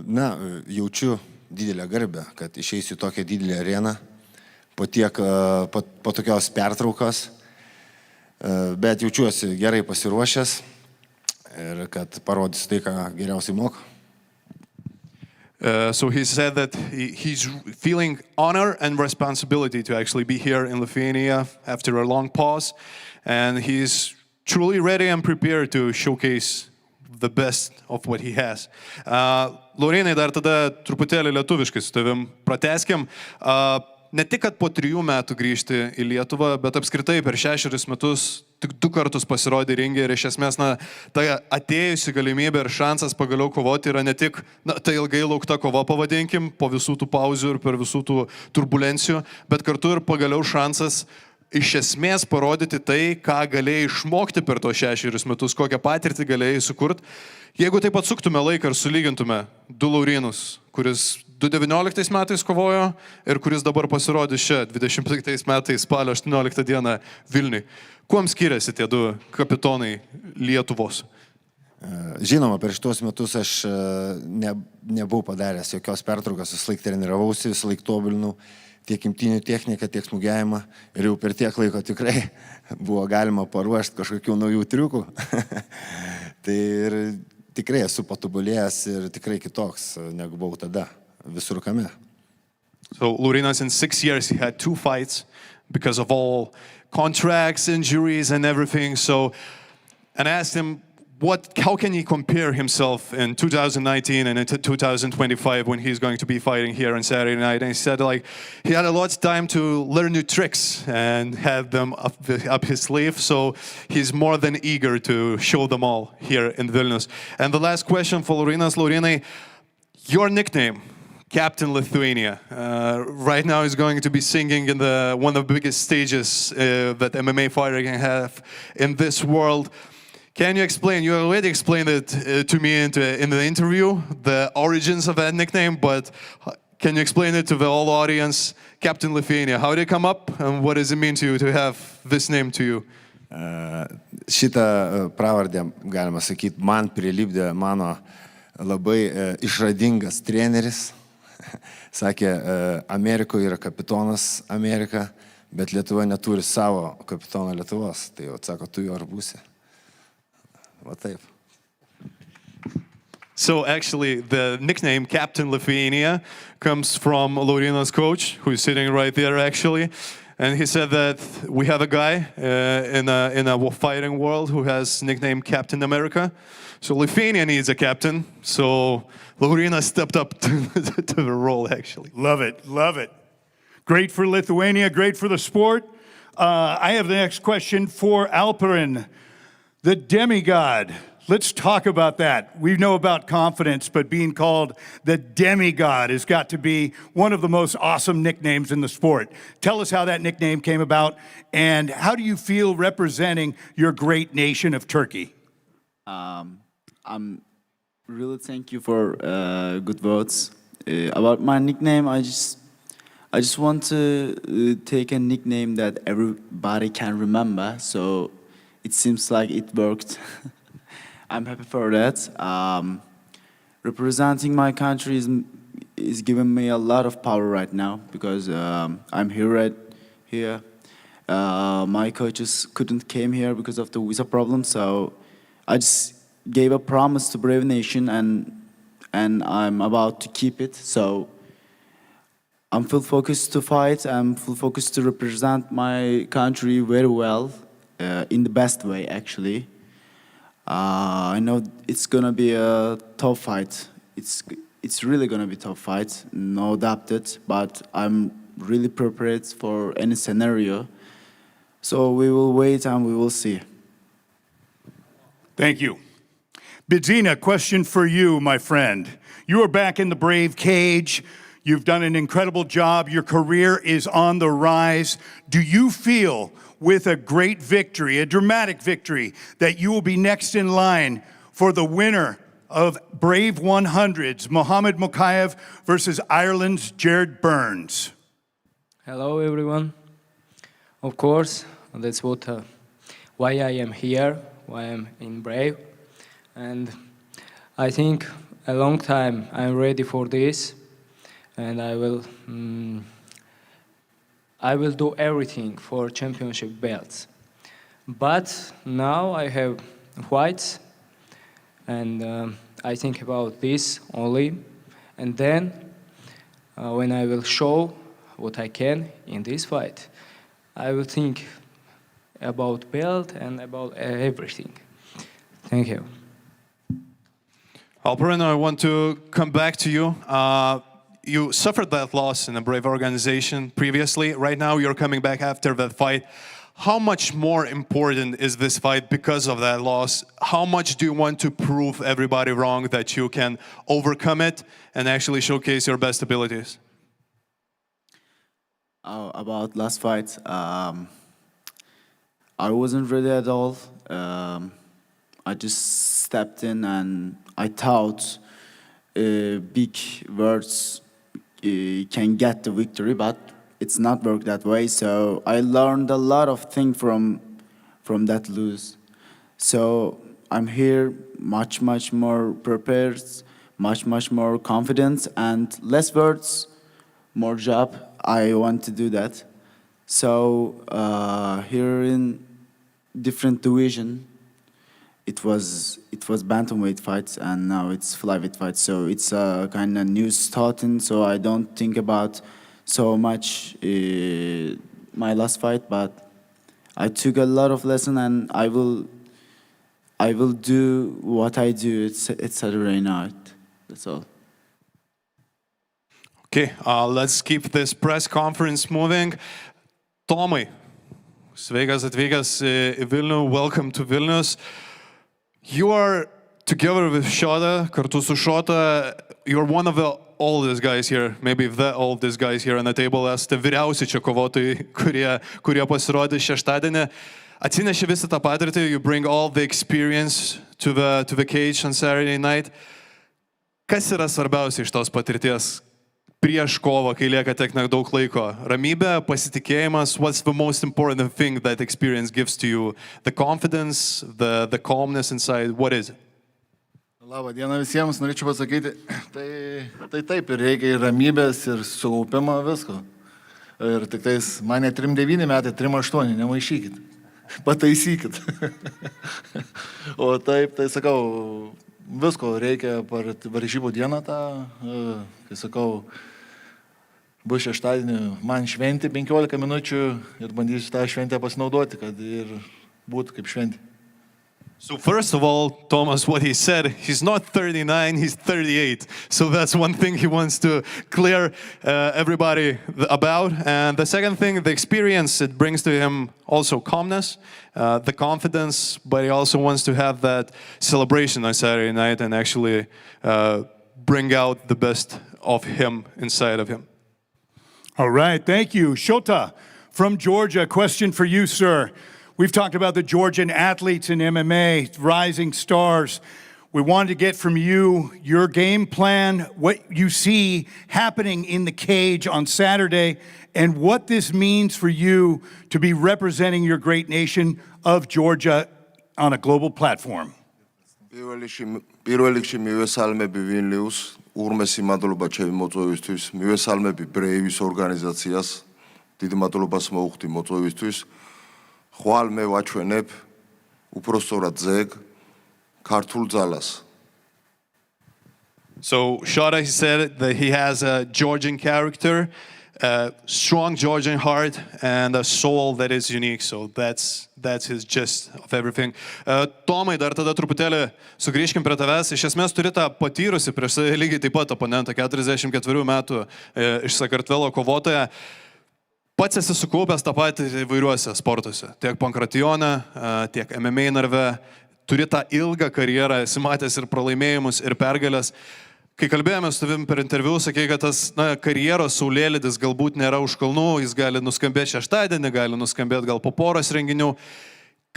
Na, jaučiu didelę garbę, kad išeisiu tokią didelę areną po tokios pertraukos, bet jaučiuosi gerai pasiruošęs ir kad parodysiu tai, ką geriausiai moku. So he said that he's feeling honor and responsibility to actually be here in Lithuania after a long pause, and he's truly ready and prepared to showcase the best of what he has. Laurynai, dar tada truputėlį lietuviškai su tavim pratęskim. Ne tik, kad po 3 metų grįžti į Lietuvą, bet apskritai per 6 metus tik 2 kartus pasirodė ringe ir iš esmės, ta atėjusi galimybė ir šansas pagaliau kovoti yra ne tik, ta ilgai laukta kova, pavadinkim, po visų tų pauzių ir per visų tų turbulencijų, bet kartu ir pagaliau šansas iš esmės parodyti tai, ką galėjai išmokti per tos 6 metus, kokią patirtį galėjai sukurti. Jeigu taip atsuktume laiką ir sulygintume 2 Laurynus, kuris 2019 metais kovojo ir kuris dabar pasirodys čia 25 metais spalio 18 dieną Vilniui. Kuom skiriasi tie 2 kapitonai Lietuvos? Žinoma, per šitos metus aš nebuvau padaręs jokios pertraukos, visą laiką treniravausi, visą laiką tobulinau tiek imtynių techniką, tiek smūgiavimą ir jau per tiek laiko tikrai buvo galima paruošti kažkokių naujų triukų. Tai ir tikrai esu patobulėjęs ir tikrai kitoks negu buvau tada, visur kame. So Laurynas, in 6 years he had 2 fights because of all contracts, injuries and everything. So, and I asked him, how can he compare himself in 2019 and into 2025 when he's going to be fighting here on Saturday night? And he said he had a lot of time to learn new tricks and have them up his sleeve. So he's more than eager to show them all here in Vilnius. And the last question for Laurynas. Laurynai, your nickname, Captain Lithuania, right now is going to be singing in one of the biggest stages that MMA fighter can have in this world. Can you explain, you already explained it to me in the interview, the origins of that nickname, but can you explain it to the whole audience, Captain Lithuania? How did it come up and what does it mean to you to have this name to you? Šitą pravardę, galima sakyti, man prilipdė mano labai išradingas treneris. Sakė, Amerikoje yra kapitonas Amerika, bet Lietuva neturi savo kapitono Lietuvos. Tai atsako, tu jo ar būsi. So actually the nickname Captain Lithuania comes from Laurynas' coach, who is sitting right there actually. And he said that we have a guy in a fighting world who has nicknamed Captain America. So Lithuania needs a captain. So Laurynas stepped up to the role actually. Love it, love it. Great for Lithuania, great for the sport. I have the next question for Alperin. The demigod. Let's talk about that. We know about confidence, but being called the demigod has got to be one of the most awesome nicknames in the sport. Tell us how that nickname came about, and how do you feel representing your great nation of Turkey? I'm really thank you for good words. About my nickname, I just want to take a nickname that everybody can remember, so it seems like it worked. I'm happy for that. Representing my country is giving me a lot of power right now because I'm here. My coaches couldn't came here because of the visa problem, so I just gave a promise to Brave Nation, and I'm about to keep it. So I'm full focused to fight. I'm full focused to represent my country very well, in the best way, actually. I know it's gonna be a tough fight. It's really gonna be a tough fight, no doubt it. But I'm really prepared for any scenario. So we will wait and we will see. Thank you. Bidzina, question for you, my friend. You are back in the Brave cage. You've done an incredible job. Your career is on the rise. Do you feel, with a great victory, a dramatic victory, that you will be next in line for the winner of Brave 100s, Mohamed Mukayev versus Ireland's Jared Burns? Hello, everyone. Of course, that's why I am here, why I'm in Brave. And I think a long time I'm ready for this. And I will do everything for championship belts. But now I have fights, and I think about this only. And then, when I will show what I can in this fight, I will think about belt and about everything. Thank you. Alperino, I want to come back to you. You suffered that loss in a Brave organization previously. Right now, you're coming back after that fight. How much more important is this fight because of that loss? How much do you want to prove everybody wrong that you can overcome it and actually showcase your best abilities? About last fight, I wasn't ready at all. I just stepped in and I thought big words can get the victory, but it's not worked that way. So I learned a lot of things from that lose. So I'm here much more prepared, much more confident, and less words, more job. I want to do that. So here in different division, it was bantamweight fights, and now it's flyweight fights. So it's a kind of new starting. So I don't think about so much my last fight, but I took a lot of lesson, and I will do what I do. It's Saturday night. That's all. Okay, let's keep this press conference moving. Tomai, sveikas atvykęs į Vilnių. Welcome to Vilnius. You are together with Shota, kartu su Shota. You're one of the oldest guys here, maybe the oldest guys here on the table. Esate vyriausi čia kovotojai, kurie pasirodė šeštadienį. Atsinešė visą tą patirtį. You bring all the experience to the cage on Saturday night. Kas yra svarbiausia iš tos patirties prieš kovą, kai lieka tiek daug laiko? Ramybė, pasitikėjimas. What's the most important thing that experience gives to you? The confidence, the calmness inside. What is it? Labą dieną visiems, norėčiau pasakyti, tai taip, ir reikia ir ramybės, ir sukaupimo, visko. Ir tik tais, man ne 3-9 metai, 3-8, nemaišykit, pataisykit. O taip, tai sakau, visko reikia per varžybų dieną tą, kai sakau, bus šeštadienį, man šventė 15 minučių ir bandysiu tą šventę pasinaudoti, kad ir būtų kaip šventė. So first of all, Thomas, what he said, he's not 39, he's 38. So that's one thing he wants to clear everybody about. And the second thing, the experience, it brings to him also calmness, the confidence, but he also wants to have that celebration on Saturday night and actually bring out the best of him inside of him. All right, thank you. Shota from Georgia, question for you, sir. We've talked about the Georgian athletes in MMA, rising stars. We wanted to get from you your game plan, what you see happening in the cage on Saturday, and what this means for you to be representing your great nation of Georgia on a global platform. პირველ რიგში მივესალმები Vilnius, ურმესი მადლობა ჩემი მოწვევისთვის, მივესალმები Brave's ორგანიზაციას, დიდი მადლობას მოუხდი მოწვევისთვის. ხვალ მე ვაჩვენებ უпростоრად ზეგ ქართულ ძალას. So Shota, he said that he has a Georgian character. a strong Georgian heart and a soul that is unique. So that's his gist of everything. Tomai, dar tada truputėlį sugrįžkim prie tavęs. Iš esmės turi tą patyrusi prieš lygiai taip pat oponentą, 44 metų iš Sakartvelo kovotoją. Pats esi sukaupęs tą patį įvairiuose sportuose. Tiek pankratione, tiek MMA narve. Turi tą ilgą karjerą, esi matęs ir pralaimėjimus, ir pergalės. Kai kalbėjome su tavim per interviu, sakei, kad tas karjeros saulėlydis galbūt nėra už kalnų, jis gali nuskambėti šeštadienį, gali nuskambėti gal po poros renginių.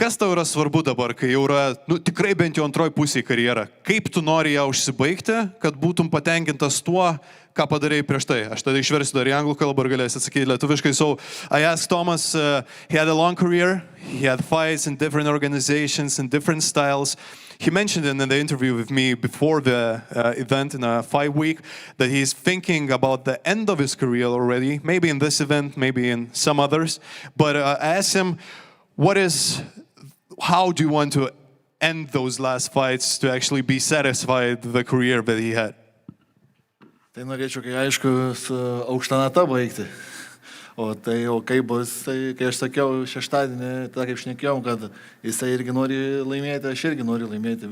Kas tau yra svarbu dabar, kai jau yra tikrai bent jau antroj pusėje karjera? Kaip tu nori ją užsibaigti, kad būtum patenkintas tuo, ką padarėjai prieš tai? Aš tada išversiu dar į anglų kalbą ir galėsi atsakyti lietuviškai. So I asked Thomas, he had a long career, he had fights in different organizations, in different styles. He mentioned in the interview with me before the event in a 5 week that he's thinking about the end of his career already, maybe in this event, maybe in some others. But I asked him, how do you want to end those last fights to actually be satisfied with the career that he had? Tai norėčiau, kai aišku, su aukšta nata baigti. O kai bus, tai kai aš sakiau šeštadienį, tada kaip šnekėjom, kad jisai irgi nori laimėti, aš irgi noriu laimėti,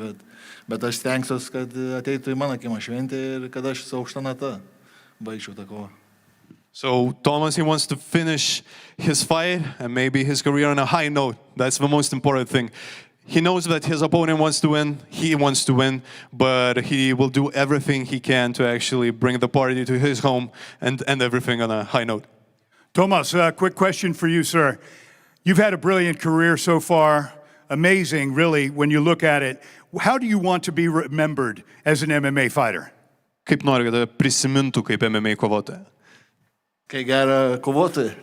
bet aš stengsiuosi, kad ateitų į mano kiemą šventę ir kad aš su aukšta nata baigčiau tą kovą. So Thomas, he wants to finish his fight and maybe his career on a high note. That's the most important thing. He knows that his opponent wants to win, he wants to win, but he will do everything he can to actually bring the party to his home and end everything on a high note. Tomas, a quick question for you, sir. You've had a brilliant career so far, amazing, really, when you look at it. How do you want to be remembered as an MMA fighter? Kaip nori, kad prisimintų kaip MMA kovotoją? Kai gerą kovotoją.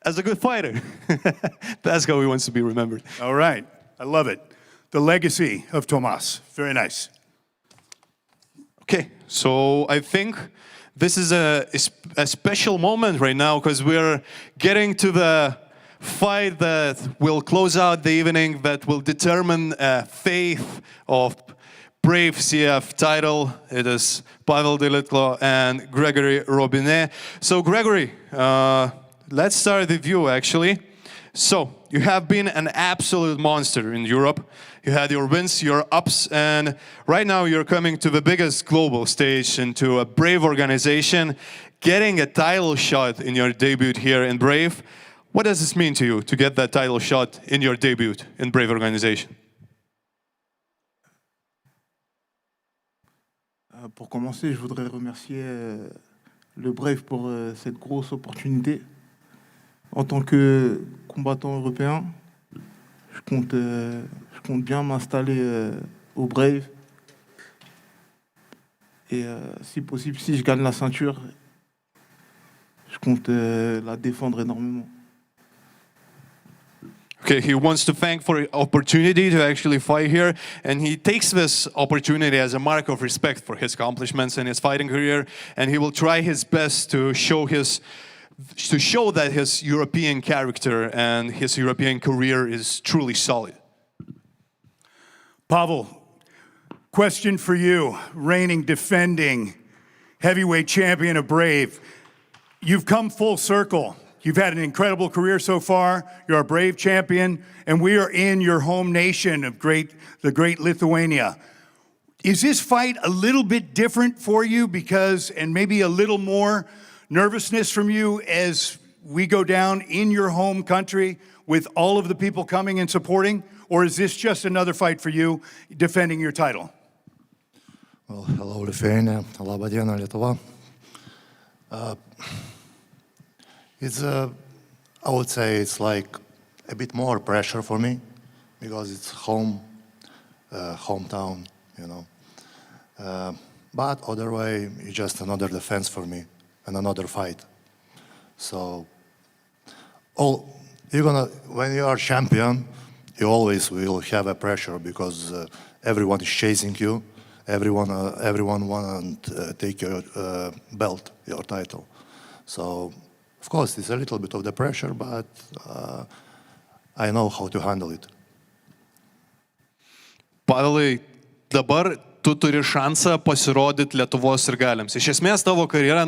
As a good fighter. That's how he wants to be remembered. All right. I love it. The legacy of Tomas. Very nice. Okay, so I think this is a special moment right now because we're getting to the fight that will close out the evening, that will determine a fate of Brave CF title. It is Pavel Dailidko and Gregory Robinet. So Gregory, let's start with you actually. So you have been an absolute monster in Europe. You had your wins, your ups, and right now you're coming to the biggest global stage into a Brave organization, getting a title shot in your debut here in Brave. What does this mean to you to get that title shot in your debut in Brave organization? Pour commencer, je voudrais remercier le Brave pour cette grosse opportunité. En tant que combattant européen, je compte bien m'installer au Brave. Et si possible, si je gagne la ceinture, je compte la défendre énormément. Okay, he wants to thank for the opportunity to actually fight here, and he takes this opportunity as a mark of respect for his accomplishments in his fighting career, and he will try his best to show that his European character and his European career is truly solid. Pavel, question for you, reigning, defending heavyweight champion of Brave. You've come full circle. You've had an incredible career so far. You're a Brave champion, and we are in your home nation of the great Lithuania. Is this fight a little bit different for you and maybe a little more nervousness from you as we go down in your home country with all of the people coming and supporting? Or is this just another fight for you defending your title? Well, hello, Lithuania. Labą dieną, Lietuva. I would say it's like a bit more pressure for me because it's hometown, you know. But other way, it's just another defense for me and another fight. So, when you are champion, you always will have a pressure because everyone is chasing you. Everyone want to take your belt, your title. So, of course, it's a little bit of the pressure, but I know how to handle it. Pavelai, dabar tu turi šansą pasirodyti Lietuvos sirgaliams. Iš esmės tavo karjera,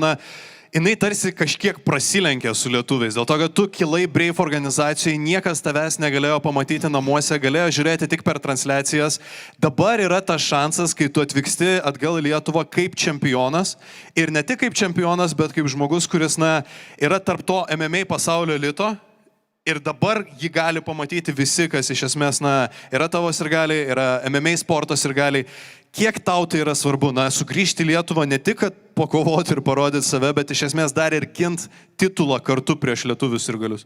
jinai tarsi kažkiek prasilenkė su lietuviais. Dėl to, kad tu kilai Brave organizacijai, niekas tavęs negalėjo pamatyti namuose, galėjo žiūrėti tik per transliacijas. Dabar yra tas šansas, kai tu atvyksti atgal į Lietuvą kaip čempionas. Ir ne tik kaip čempionas, bet kaip žmogus, kuris yra tarp to MMA pasaulio elito. Ir dabar jį gali pamatyti visi, kas iš esmės yra tavo sirgaliai, yra MMA sporto sirgaliai. Kiek tau tai yra svarbu, sugrįžti į Lietuvą ne tik, kad pakovoti ir parodyti save, bet iš esmės dar ir gint titulą kartu prieš lietuvius sirgalius?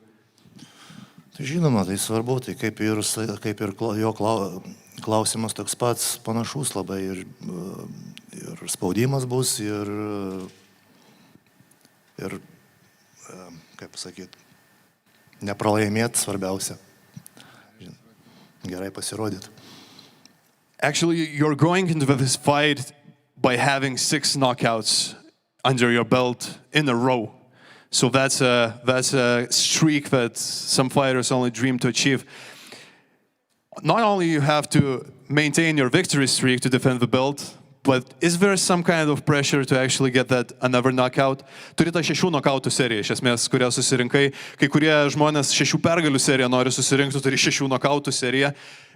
Tai žinoma, tai svarbu, tai kaip ir jo klausimas toks pats panašus labai ir spaudimas bus ir kaip sakyti, nepralaimėti svarbiausia. Gerai pasirodyti. Actually, you're going into this fight by having 6 knockouts under your belt in a row. So that's a streak that some fighters only dream to achieve. Not only you have to maintain your victory streak to defend the belt, but is there some kind of pressure to actually get that another knockout? Turi tą 6 knockoutų seriją, iš esmės, kurią susirinkai. Kai kurie žmonės 6 pergalių seriją nori susirinkti, turi 6 knockoutų seriją.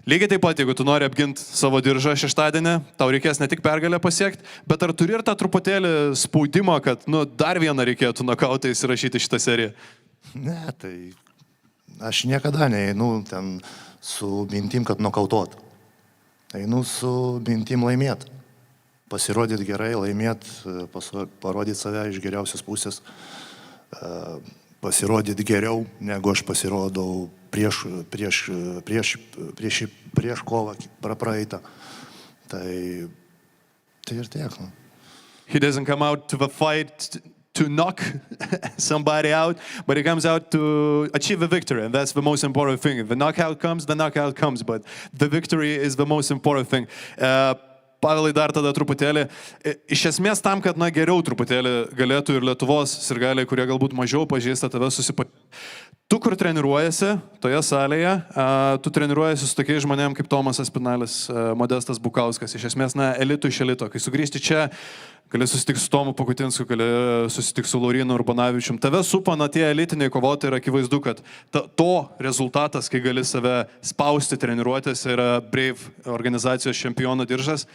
Lygiai taip pat, jeigu tu nori apginti savo diržą šeštadienį, tau reikės ne tik pergalę pasiekti, bet ar turi ir tą truputėlį spaudimą, kad dar vieną reikėtų knockoutai įsirašyti šitą seriją? Ne, tai aš niekada neinu ten su mintim, kad nokautuot. Einu su mintim laimėti. Pasirodyti gerai, laimėti, parodyti save iš geriausios pusės, pasirodyti geriau, negu aš pasirodau prieš kovą praeitą. Tai ir tiek. He doesn't come out to the fight to knock somebody out, but he comes out to achieve a victory, and that's the most important thing. If the knockout comes, but the victory is the most important thing. Pavelai, dar tada truputėlį. Iš esmės tam, kad geriau truputėlį galėtų ir Lietuvos sirgaliai, kurie galbūt mažiau pažįsta tave susipažinti. Tu, kur treniruojasi, toje salėje, tu treniruojasi su tokiais žmonėm kaip Tomasas Pinalis, Modestas Bukauskas. Iš esmės, elitų iš elito. Kai sugrįžti čia, gali susitikti su Tomu Pakutinsku, gali susitikti su Laurynu Urbanavičium. Tave supa tie elitiniai kovotojai ir akivaizdu, kad to rezultatas, kai gali save spausti treniruotės, yra Brave organizacijos čempionų diržas.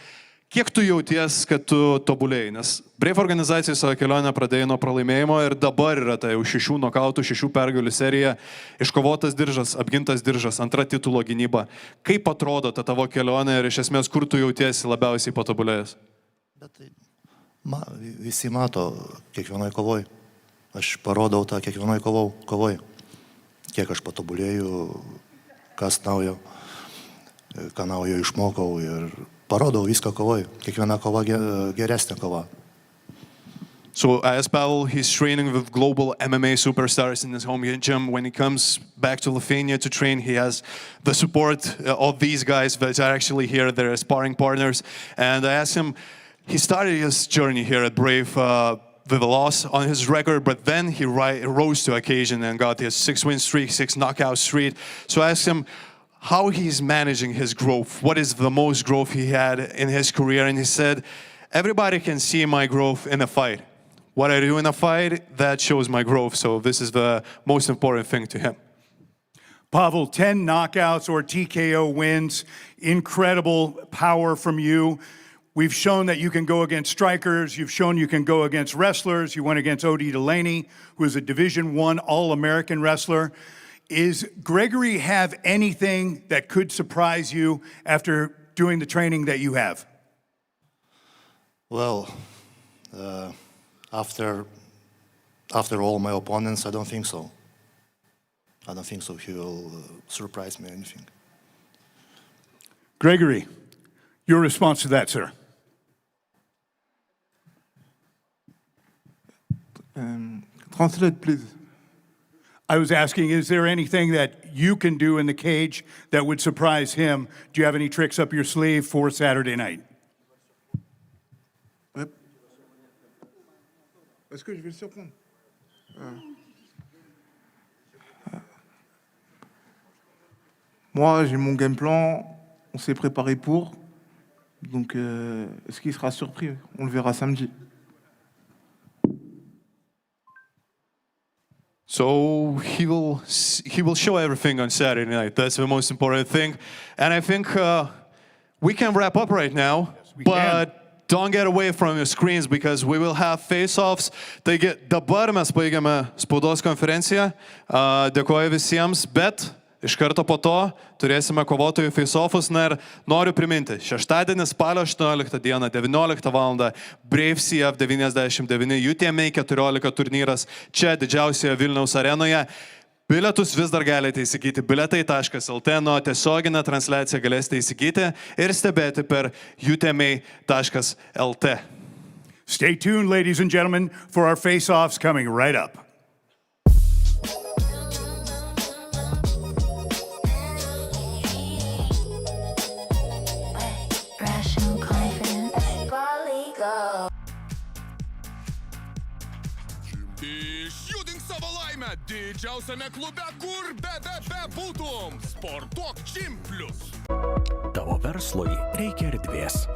Kiek tu jauties, kad tu tobulėjai? Nes Brave organizacijai savo kelionę pradėjo nuo pralaimėjimo ir dabar yra tai jau 6 nokautų, 6 pergalių serija, iškovotas diržas, apgintas diržas, antra titulo gynyba. Kaip atrodo ta tavo kelionė ir iš esmės, kur tu jautiesi labiausiai patobulėjęs? Visi mato kiekvienoj kovoj. Aš parodau tą kiekvienoj kovoj. Kiek aš patobulėjau, kas naujo, ką naujo išmokau ir parodau viską kovoj. Kiekviena kova geresnė kova. So as Pavel, he's training with global MMA superstars in his home gym. When he comes back to Lithuania to train, he has the support of these guys that are actually here. They're sparring partners. And I asked him, he started his journey here at Brave with a loss on his record, but then he rose to occasion and got his 6-win streak, 6 knockout streak. So I asked him how he's managing his growth. What is the most growth he had in his career? And he said, everybody can see my growth in a fight. What I do in a fight, that shows my growth. So this is the most important thing to him. Pavel, 10 knockouts or TKO wins. Incredible power from you. We've shown that you can go against strikers. You've shown you can go against wrestlers. You went against O.D. Delaney, who is a Division I All-American wrestler. Is Gregory have anything that could surprise you after doing the training that you have? Well, after all my opponents, I don't think so. I don't think so. He will surprise me or anything. Gregory, your response to that, sir? Translate, please. I was asking, is there anything that you can do in the cage that would surprise him? Do you have any tricks up your sleeve for Saturday night? Est-ce que je vais le surprendre? Moi, j'ai mon game plan, on s'est préparé pour. Donc, est-ce qu'il sera surpris? On le verra samedi. So he will show everything on Saturday night. That's the most important thing. And I think we can wrap up right now, but don't get away from your screens because we will have face-offs. Taigi dabar mes baigiame spaudos konferenciją. Dėkoju visiems, bet iš karto po to turėsime kovotojų face-offus. Na ir noriu priminti, šeštadienį Spalio 18 dieną, 19 val. Brave CF 99 UTMA.LT turnyras čia didžiausioje Vilniaus arenoje. Bilietus vis dar galite įsigyti bilietai.lt, nuo tiesioginę transliaciją galėsite įsigyti ir stebėti per UTMA.LT. Stay tuned, ladies and gentlemen, for our face-offs coming right up. Išjudink savo laimę didžiausiame klube, kur būtum. Sportuok Čimplius. Tavo verslui reikia erdvės.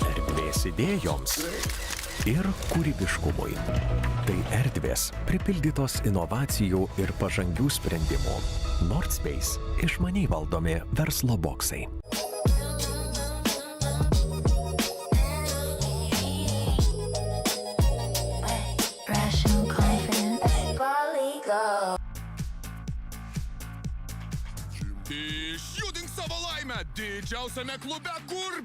Erdvės idėjoms ir kūrybiškumui. Tai erdvės pripildytos inovacijų ir pažangių sprendimų. Nordspace išmaniai valdomi verslo boksai. Išjudink savo laimę didžiausiame klube, kur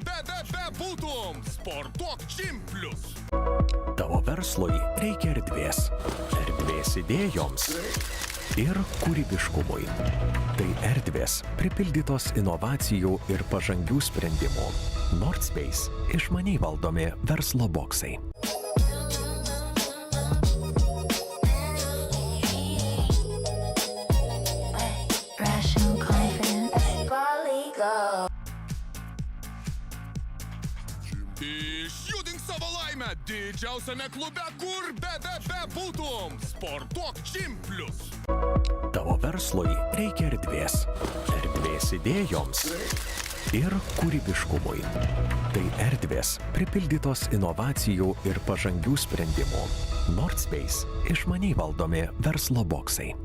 būtum. Sportuok Čimplius. Tavo verslui reikia erdvės. Erdvės idėjoms ir kūrybiškumui. Tai erdvės pripildytos inovacijų ir pažangių sprendimų. Nordspace išmaniai valdomi verslo boksai. Išjudink savo laimę didžiausiame klube, kur būtum. Sportuok Čimplius. Tavo verslui reikia erdvės. Erdvės idėjoms ir kūrybiškumui. Tai erdvės pripildytos inovacijų ir pažangių sprendimų. Nordspace išmaniai valdomi verslo boksai.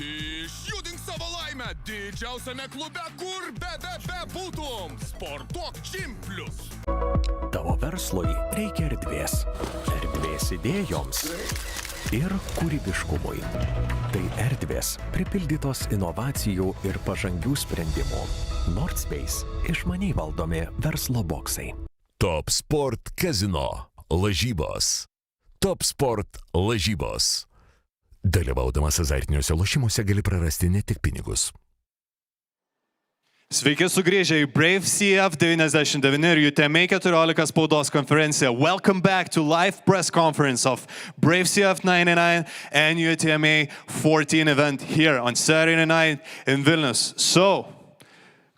Išjudink savo laimę didžiausiame klube, kur būtum. Sportuok Čimplius. Tavo verslui reikia erdvės. Erdvės idėjoms ir kūrybiškumui. Tai erdvės pripildytos inovacijų ir pažangių sprendimų. Nordspace išmaniai valdomi verslo boksai. Top Sport Casino lažybos. Top Sport lažybos. Dalyvaudamas azartiniuose lošimuose gali prarasti ne tik pinigus. Sveiki sugrįžę į Brave CF 99 ir UTMA.LT spaudos konferenciją. Welcome back to live press conference of Brave CF 99 and UTMA 14 event here on Saturday night in Vilnius. So,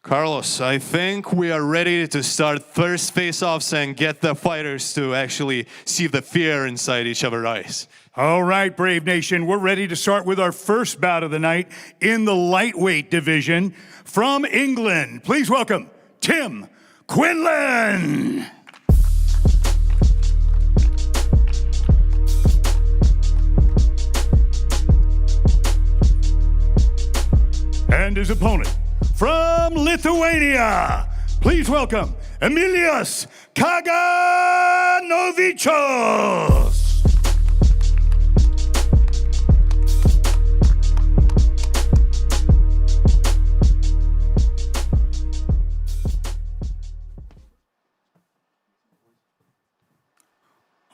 Carlos, I think we are ready to start first face-offs and get the fighters to actually see the fear inside each other's eyes. All right, Brave Nation, we're ready to start with our first bout of the night in the lightweight division. From England, please welcome Tim Quinlan. And his opponent from Lithuania, please welcome Emilius Kaganovičius.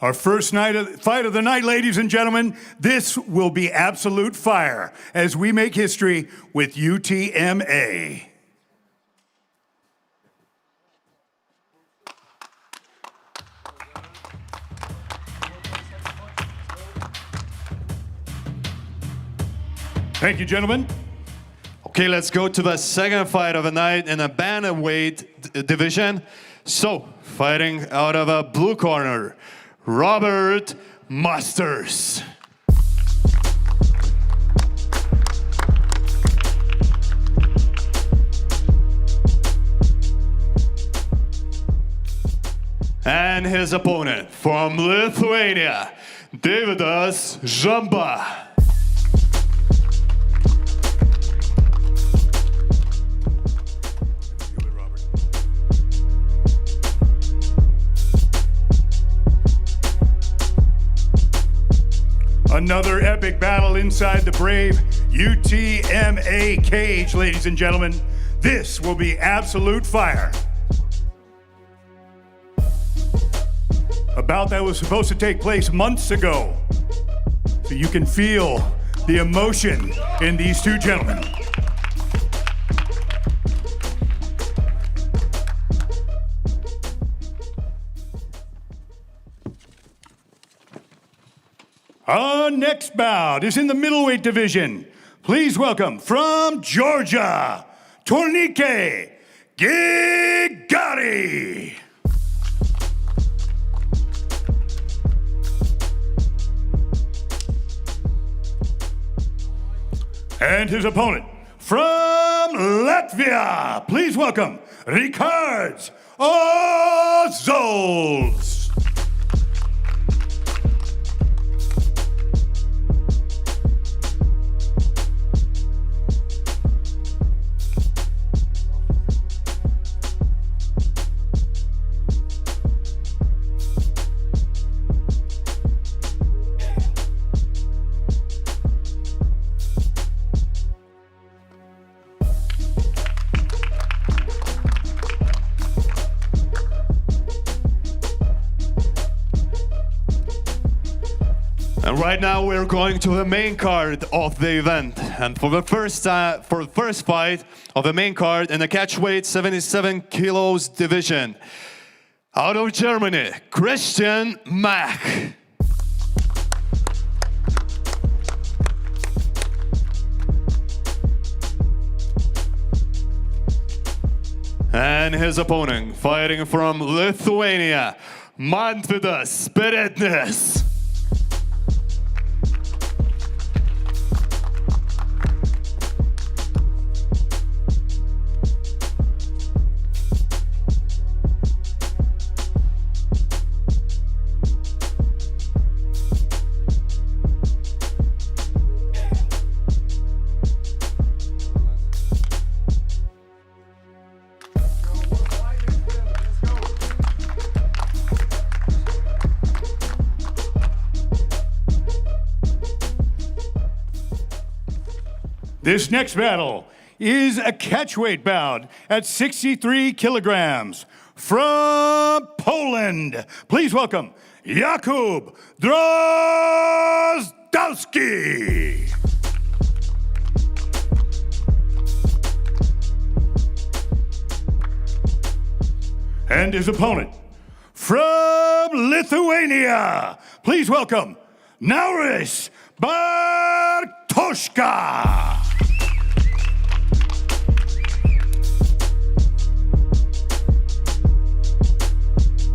Our first fight of the night, ladies and gentlemen, this will be absolute fire as we make history with UTMA. Thank you, gentlemen. Okay, let's go to the second fight of the night in a bantamweight division. So, fighting out of a blue corner, Robert Masters. And his opponent from Lithuania, Davidas Žamba. Another epic battle inside the Brave UTMA cage, ladies and gentlemen. This will be absolute fire. A bout that was supposed to take place months ago. So you can feel the emotion in these two gentlemen. Our next bout is in the middleweight division. Please welcome from Georgia, Tornike Gigari. And his opponent from Latvia. Please welcome Rikards Ozols. And right now we're going to the main card of the event. And for the first fight of the main card in the catchweight 77 kilos division, out of Germany, Christian Mack. And his opponent, fighting from Lithuania, Mantvydas Peretnis. This next battle is a catchweight bout at 63 kilograms. From Poland, please welcome Jakub Drozdowski. And his opponent from Lithuania, please welcome Nauris Bartoška.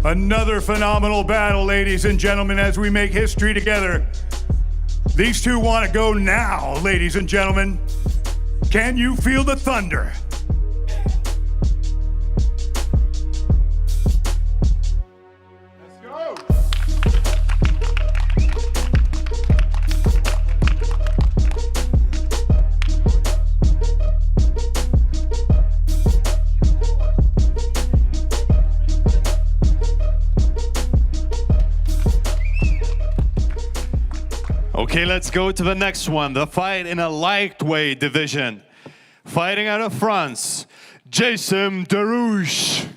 Another phenomenal battle, ladies and gentlemen, as we make history together. These two want to go now, ladies and gentlemen. Can you feel the thunder? Okay, let's go to the next one. The fight in a lightweight division. Fighting out of France, Jason Derouche.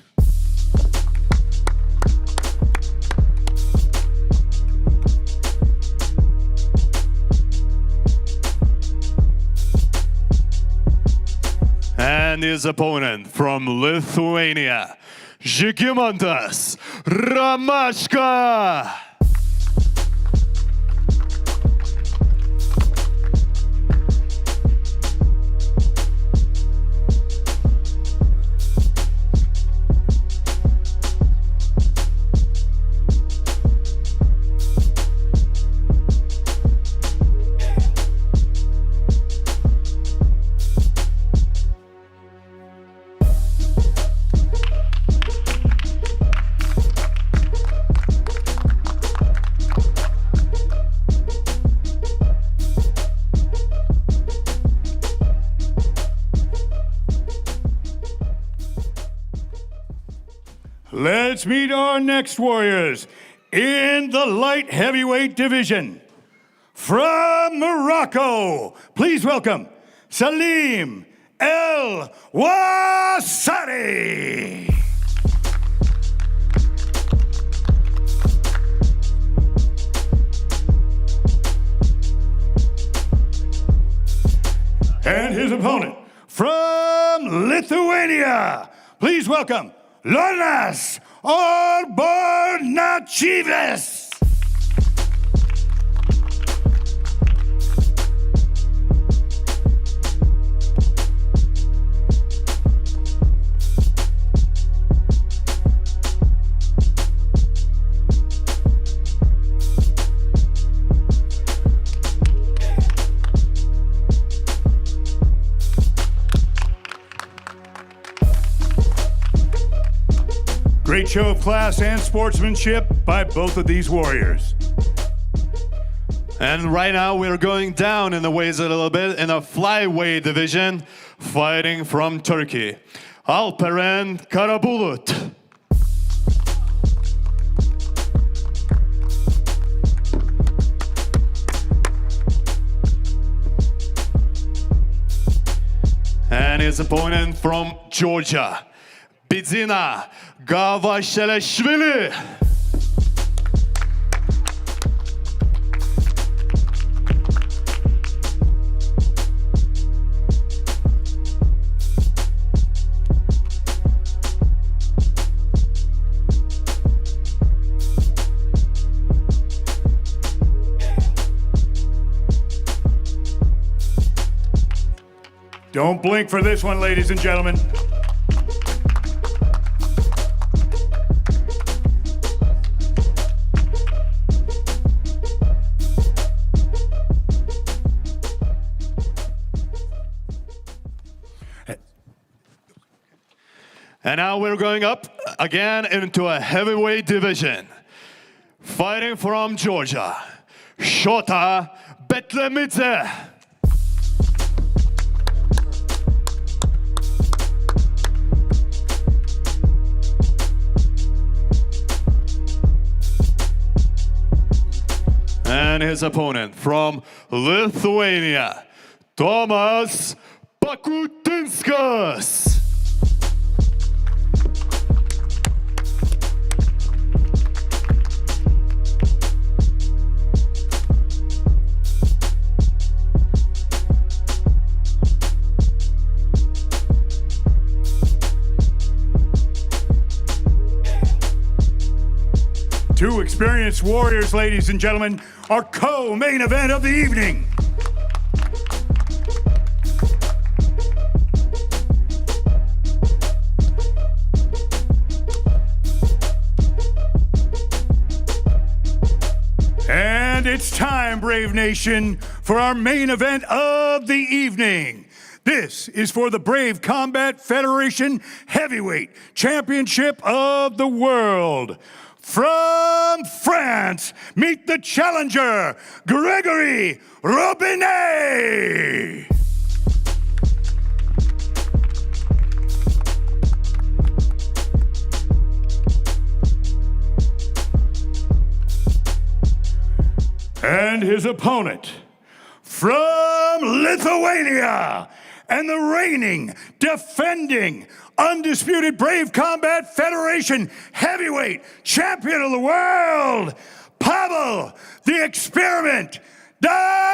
And his opponent from Lithuania, Žygimantas Ramashka. let's meet our next warriors in the light heavyweight division. From Morocco, please welcome Salim El Wasadi. And his opponent from Lithuania, please welcome Lonas Orbonachivis. Great show of class and sportsmanship by both of these warriors. And right now we're going down in the weights a little bit in a flyweight division, fighting from Turkey. Alperen Karabulut. And his opponent from Georgia, Bidzina Gavashelashvili. Don't blink for this one, ladies and gentlemen. And now we're going up again into a heavyweight division. Fighting from Georgia, Shota Betlemidze. And his opponent from Lithuania, Tomas Pakutinskas. Two experienced warriors, ladies and gentlemen, our co-main event of the evening. And it's time, Brave Nation, for our main event of the evening. This is for the Brave Combat Federation Heavyweight Championship of the World. From France, meet the challenger, Gregory Robinet. And his opponent, from Lithuania, and the reigning, defending, undisputed Brave Combat Federation Heavyweight Champion of the World, Pavel the Experiment Dailidko.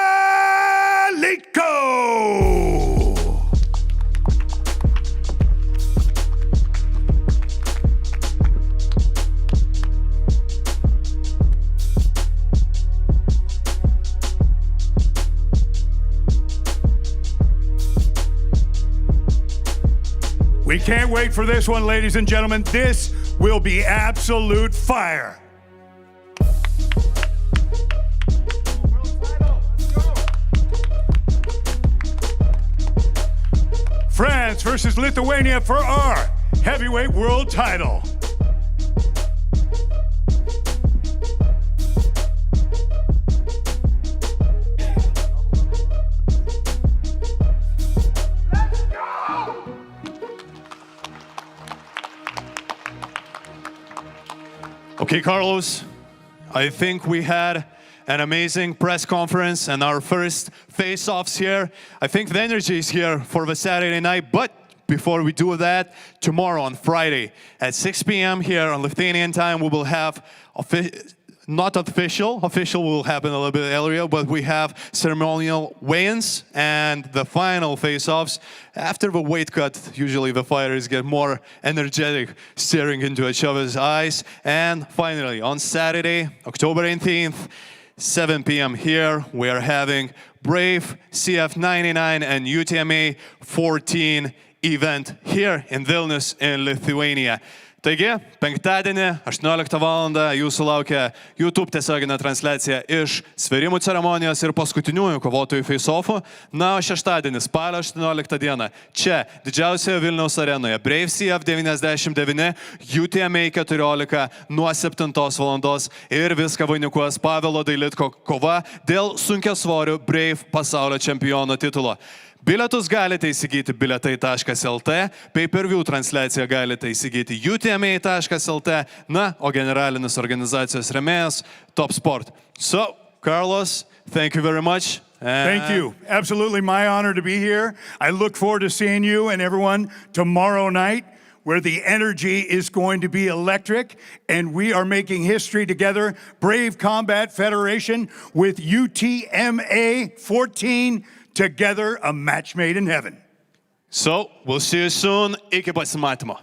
We can't wait for this one, ladies and gentlemen. This will be absolute fire. France versus Lithuania for our heavyweight world title. Okay, Carlos, I think we had an amazing press conference and our first face-offs here. I think the energy is here for the Saturday night, but before we do that, tomorrow on Friday at 6 p.m. here on Lithuanian time, we will have not official will happen a little bit earlier, but we have ceremonial weigh-ins and the final face-offs. After the weight cut, usually the fighters get more energetic, staring into each other's eyes. And finally, on Saturday, October 18th, 7 p.m. here, we are having Brave CF99 and UTMA.LT event here in Vilnius in Lithuania. Taigi, penktadienį, 18 val. Jūsų laukia YouTube tiesioginė transliacija iš svėrimų ceremonijos ir paskutiniųjų kovotojų face-offų. Na, o šeštadienį, spalio 18 dieną, čia, didžiausioje Vilniaus arenoje, Brave CF99, UTMA.LT nuo 7 val. Ir viską vainikuos Pavelo Dailidko kova dėl sunkiasvorių Brave pasaulio čempiono titulo. Bilietus galite įsigyti bilietai.lt, pay-per-view transliaciją galite įsigyti UTMA.LT, na, o generalinis organizacijos rėmėjas Top Sport. So, Carlos, thank you very much. Thank you. Absolutely my honor to be here. I look forward to seeing you and everyone tomorrow night, where the energy is going to be electric, and we are making history together. Brave Combat Federation with UTMA.14 together, a match made in heaven. So, we'll see you soon. Iki pasimatymo.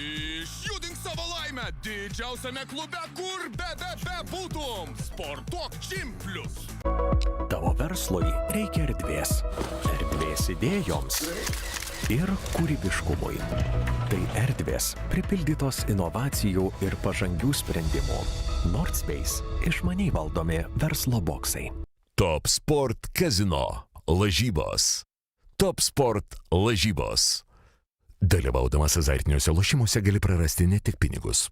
Išjudink savo laimę didžiausiame klube, kur būtum. Sportuok Čimplius. Tavo verslui reikia erdvės. Erdvės idėjoms ir kūrybiškumui. Tai erdvės pripildytos inovacijų ir pažangių sprendimų. Nordspace išmaniai valdomi verslo boksai. Top Sport Casino lažybos. Top Sport lažybos. Dalyvaudamas azartiniuose lošimuose gali prarasti ne tik pinigus.